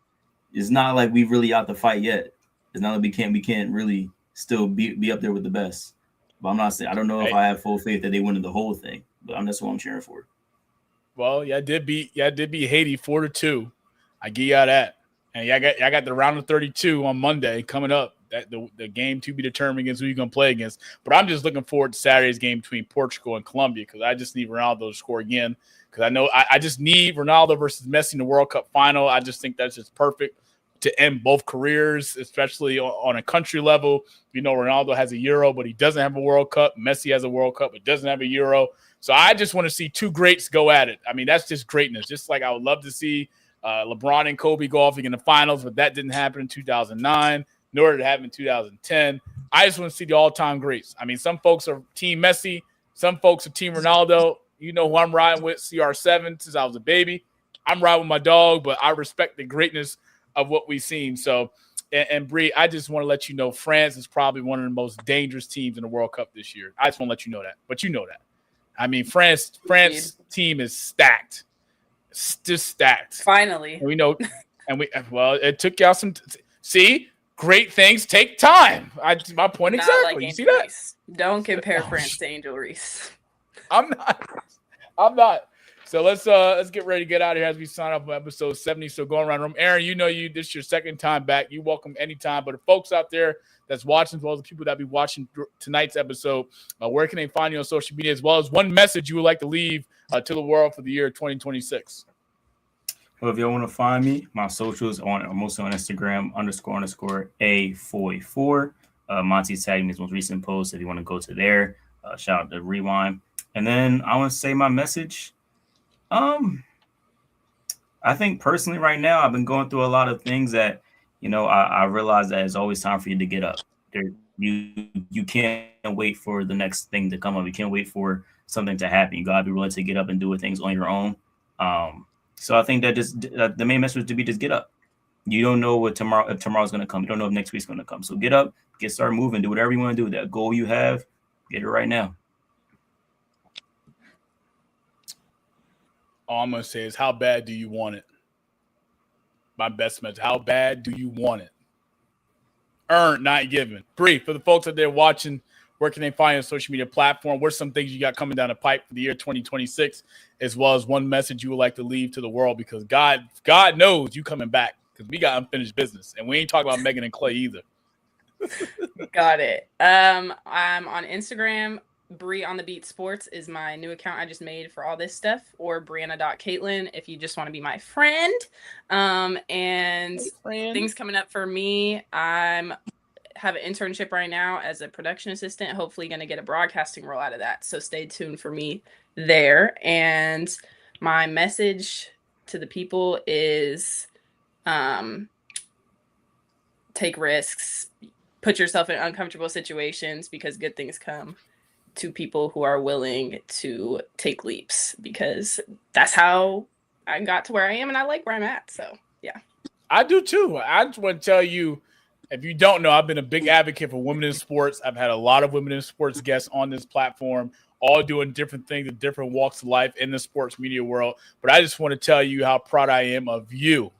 Speaker 4: it's not like we really out the fight yet. It's not like we can't really still be up there with the best. But I'm not saying I don't know if I have full faith that they win the whole thing. But that's what I'm cheering for.
Speaker 1: Well, I did beat Haiti 4-2. I give y'all that. And I got the round of 32 on Monday coming up. That the game to be determined against who you're gonna play against. But I'm just looking forward to Saturday's game between Portugal and Colombia because I just need Ronaldo to score again. Because I know I just need Ronaldo versus Messi in the World Cup final. I just think that's just perfect to end both careers, especially on a country level. You know, Ronaldo has a Euro, but he doesn't have a World Cup. Messi has a World Cup, but doesn't have a Euro. So I just want to see two greats go at it. I mean, that's just greatness. Just like I would love to see LeBron and Kobe go off in the finals, but that didn't happen in 2009, nor did it happen in 2010. I just want to see the all-time greats. I mean, some folks are Team Messi. Some folks are Team Ronaldo. You know who I'm riding with, CR7, since I was a baby. I'm riding with my dog, but I respect the greatness of what we've seen. So, and Bree, I just want to let you know France is probably one of the most dangerous teams in the World Cup this year. I just want to let you know that. But you know that. I mean, France team is stacked. It's just stacked.
Speaker 3: Finally.
Speaker 1: And we know, it took y'all some see, great things take time. My point
Speaker 3: Not
Speaker 1: exactly.
Speaker 3: like
Speaker 1: you see
Speaker 3: Angel
Speaker 1: that?
Speaker 3: Reese. Don't compare France to Angel Reese.
Speaker 1: I'm not. So let's get ready to get out of here as we sign up on episode 70. So going around the room. Aaron, this is your second time back. You're welcome anytime. But the folks out there that's watching, as well as the people that be watching tonight's episode, where can they find you on social media, as well as one message you would like to leave to the world for the year 2026?
Speaker 4: Well, if y'all want to find me, my socials are mostly on Instagram __A44. Monty's tagged me his most recent post if you want to go to there. Shout out to Rewind. And then I want to say my message. I think personally right now I've been going through a lot of things that, I realize that it's always time for you to get up. You can't wait for the next thing to come up. You can't wait for something to happen. You gotta be willing to get up and do things on your own. So I think that just the main message to be just get up. You don't know if tomorrow's gonna come. You don't know if next week's gonna come. So get up, start moving, do whatever you want to do. That goal you have, get it right now.
Speaker 1: All I'm going to say is, how bad do you want it? My best message. How bad do you want it? Earned, not given. Bree, for the folks out there watching, where can they find you on social media platform? What's some things you got coming down the pipe for the year 2026, as well as one message you would like to leave to the world? Because God knows you coming back, because we got unfinished business. And we ain't talking about Megan and Klay either.
Speaker 3: Got it. I'm on Instagram. Bree on the Beat Sports is my new account I just made for all this stuff, or Brianna.Caitlin if you just want to be my friend. Things coming up for me. I have an internship right now as a production assistant, hopefully going to get a broadcasting role out of that. So stay tuned for me there. And my message to the people is take risks, put yourself in uncomfortable situations, because good things come to people who are willing to take leaps, because that's how I got to where I am, and I like where I'm at. So yeah,
Speaker 1: I do too. I just want to tell you, if you don't know, I've been a big advocate for women in sports. I've had a lot of women in sports guests on this platform, all doing different things in different walks of life in the sports media world. But I just want to tell you how proud I am of you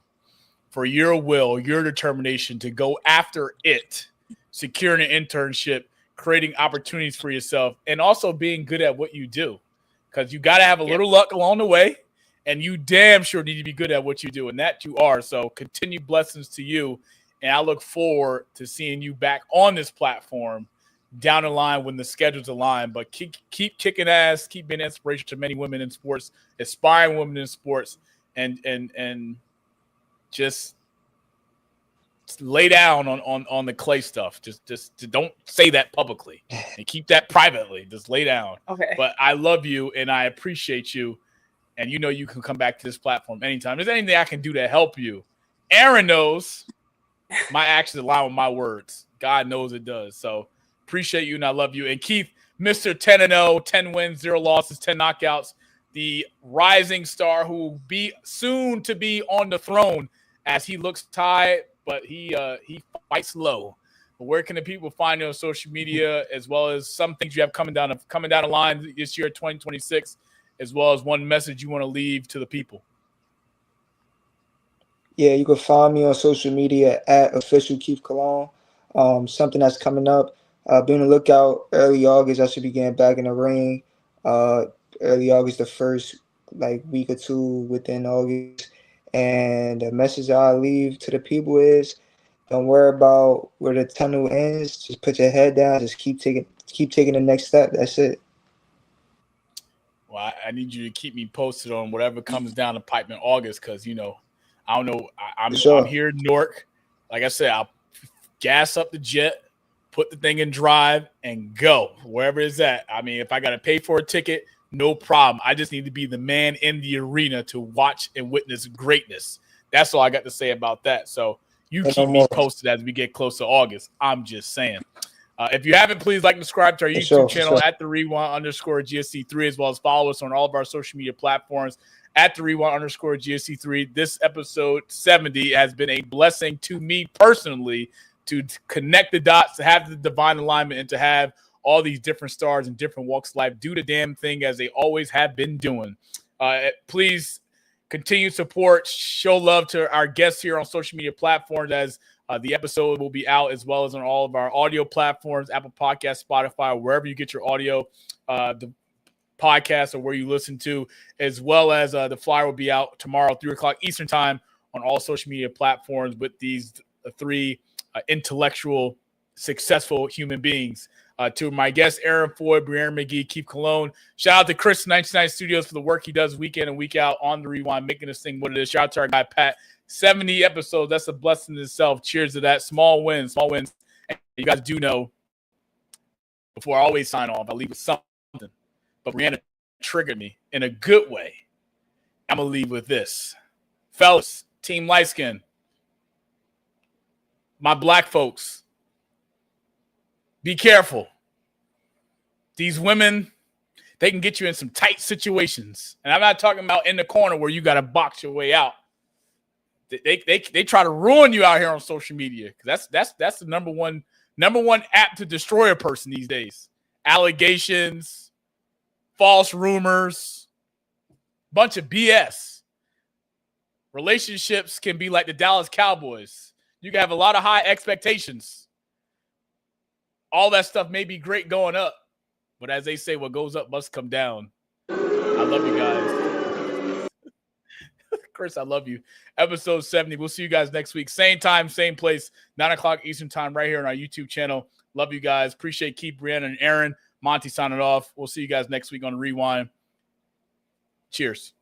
Speaker 1: for your will, your determination to go after it, securing an internship, creating opportunities for yourself, and also being good at what you do, because you got to have a little luck along the way, and you damn sure need to be good at what you do, and that you are. So continued blessings to you, and I look forward to seeing you back on this platform down the line when the schedules align. But keep kicking ass, keep being inspiration to many women in sports, aspiring women in sports, and just lay down on the Klay stuff. Just don't say that publicly and keep that privately. Just lay down.
Speaker 3: Okay.
Speaker 1: But I love you and I appreciate you. And you know you can come back to this platform anytime. If there's anything I can do to help you, Aaron knows my actions align with my words. God knows it does. So appreciate you, and I love you. And Keith, Mr. 10-0, 10 wins, 0 losses, 10 knockouts, the rising star who will be soon to be on the throne as he looks tired, but he fights low. But where can the people find you on social media, as well as some things you have coming down the line this year, 2026, as well as one message you want to leave to the people?
Speaker 2: Yeah, you can find me on social media at official Keith Cologne. Something that's coming up. Be on the lookout. Early August, I should be getting back in the ring. Early August, the first week or two within August. And the message I leave to the people is, don't worry about where the tunnel ends. Just put your head down. Just keep taking the next step. That's it.
Speaker 1: Well, I need you to keep me posted on whatever comes down the pipe in August, because I don't know. I'm here in Newark. Like I said, I'll gas up the jet, put the thing in drive, and go wherever it's at. I mean, if I got to pay for a ticket, no problem. I just need to be the man in the arena to watch and witness greatness. That's all I got to say about that. So you keep me posted as we get close to August. I'm just saying. If you haven't, please like and subscribe to our YouTube channel at the @the_GSC3, as well as follow us on all of our social media platforms at the @the_GSC3. This episode 70 has been a blessing to me personally to connect the dots, to have the divine alignment, and to have all these different stars and different walks of life do the damn thing as they always have been doing. Please continue support, show love to our guests here on social media platforms, as the episode will be out, as well as on all of our audio platforms, Apple Podcasts, Spotify, wherever you get your audio, the podcast, or where you listen to, as well as the flyer will be out tomorrow, 3:00 Eastern time, on all social media platforms with these three intellectual, successful human beings. To my guests, Aaron Foy, Brianna McGee, Keith Cologne. Shout out to Chris 99 Studios for the work he does week in and week out on the Rewind, making this thing what it is. Shout out to our guy, Pat. 70 episodes. That's a blessing in itself. Cheers to that. Small wins. And you guys do know, before I always sign off, I leave with something. But Brianna triggered me in a good way. I'm going to leave with this. Fellas, Team Light Skin, my black folks, be careful. These women, they can get you in some tight situations. And I'm not talking about in the corner where you got to box your way out. They try to ruin you out here on social media. That's the number one app to destroy a person these days. Allegations, false rumors, bunch of BS. Relationships can be like the Dallas Cowboys. You can have a lot of high expectations. All that stuff may be great going up, but as they say, what goes up must come down. I love you guys. Chris, I love you. Episode 70. We'll see you guys next week. Same time, same place, 9:00 Eastern time, right here on our YouTube channel. Love you guys. Appreciate Keith, Brianna, and Aaron. Monty signing off. We'll see you guys next week on Rewind. Cheers.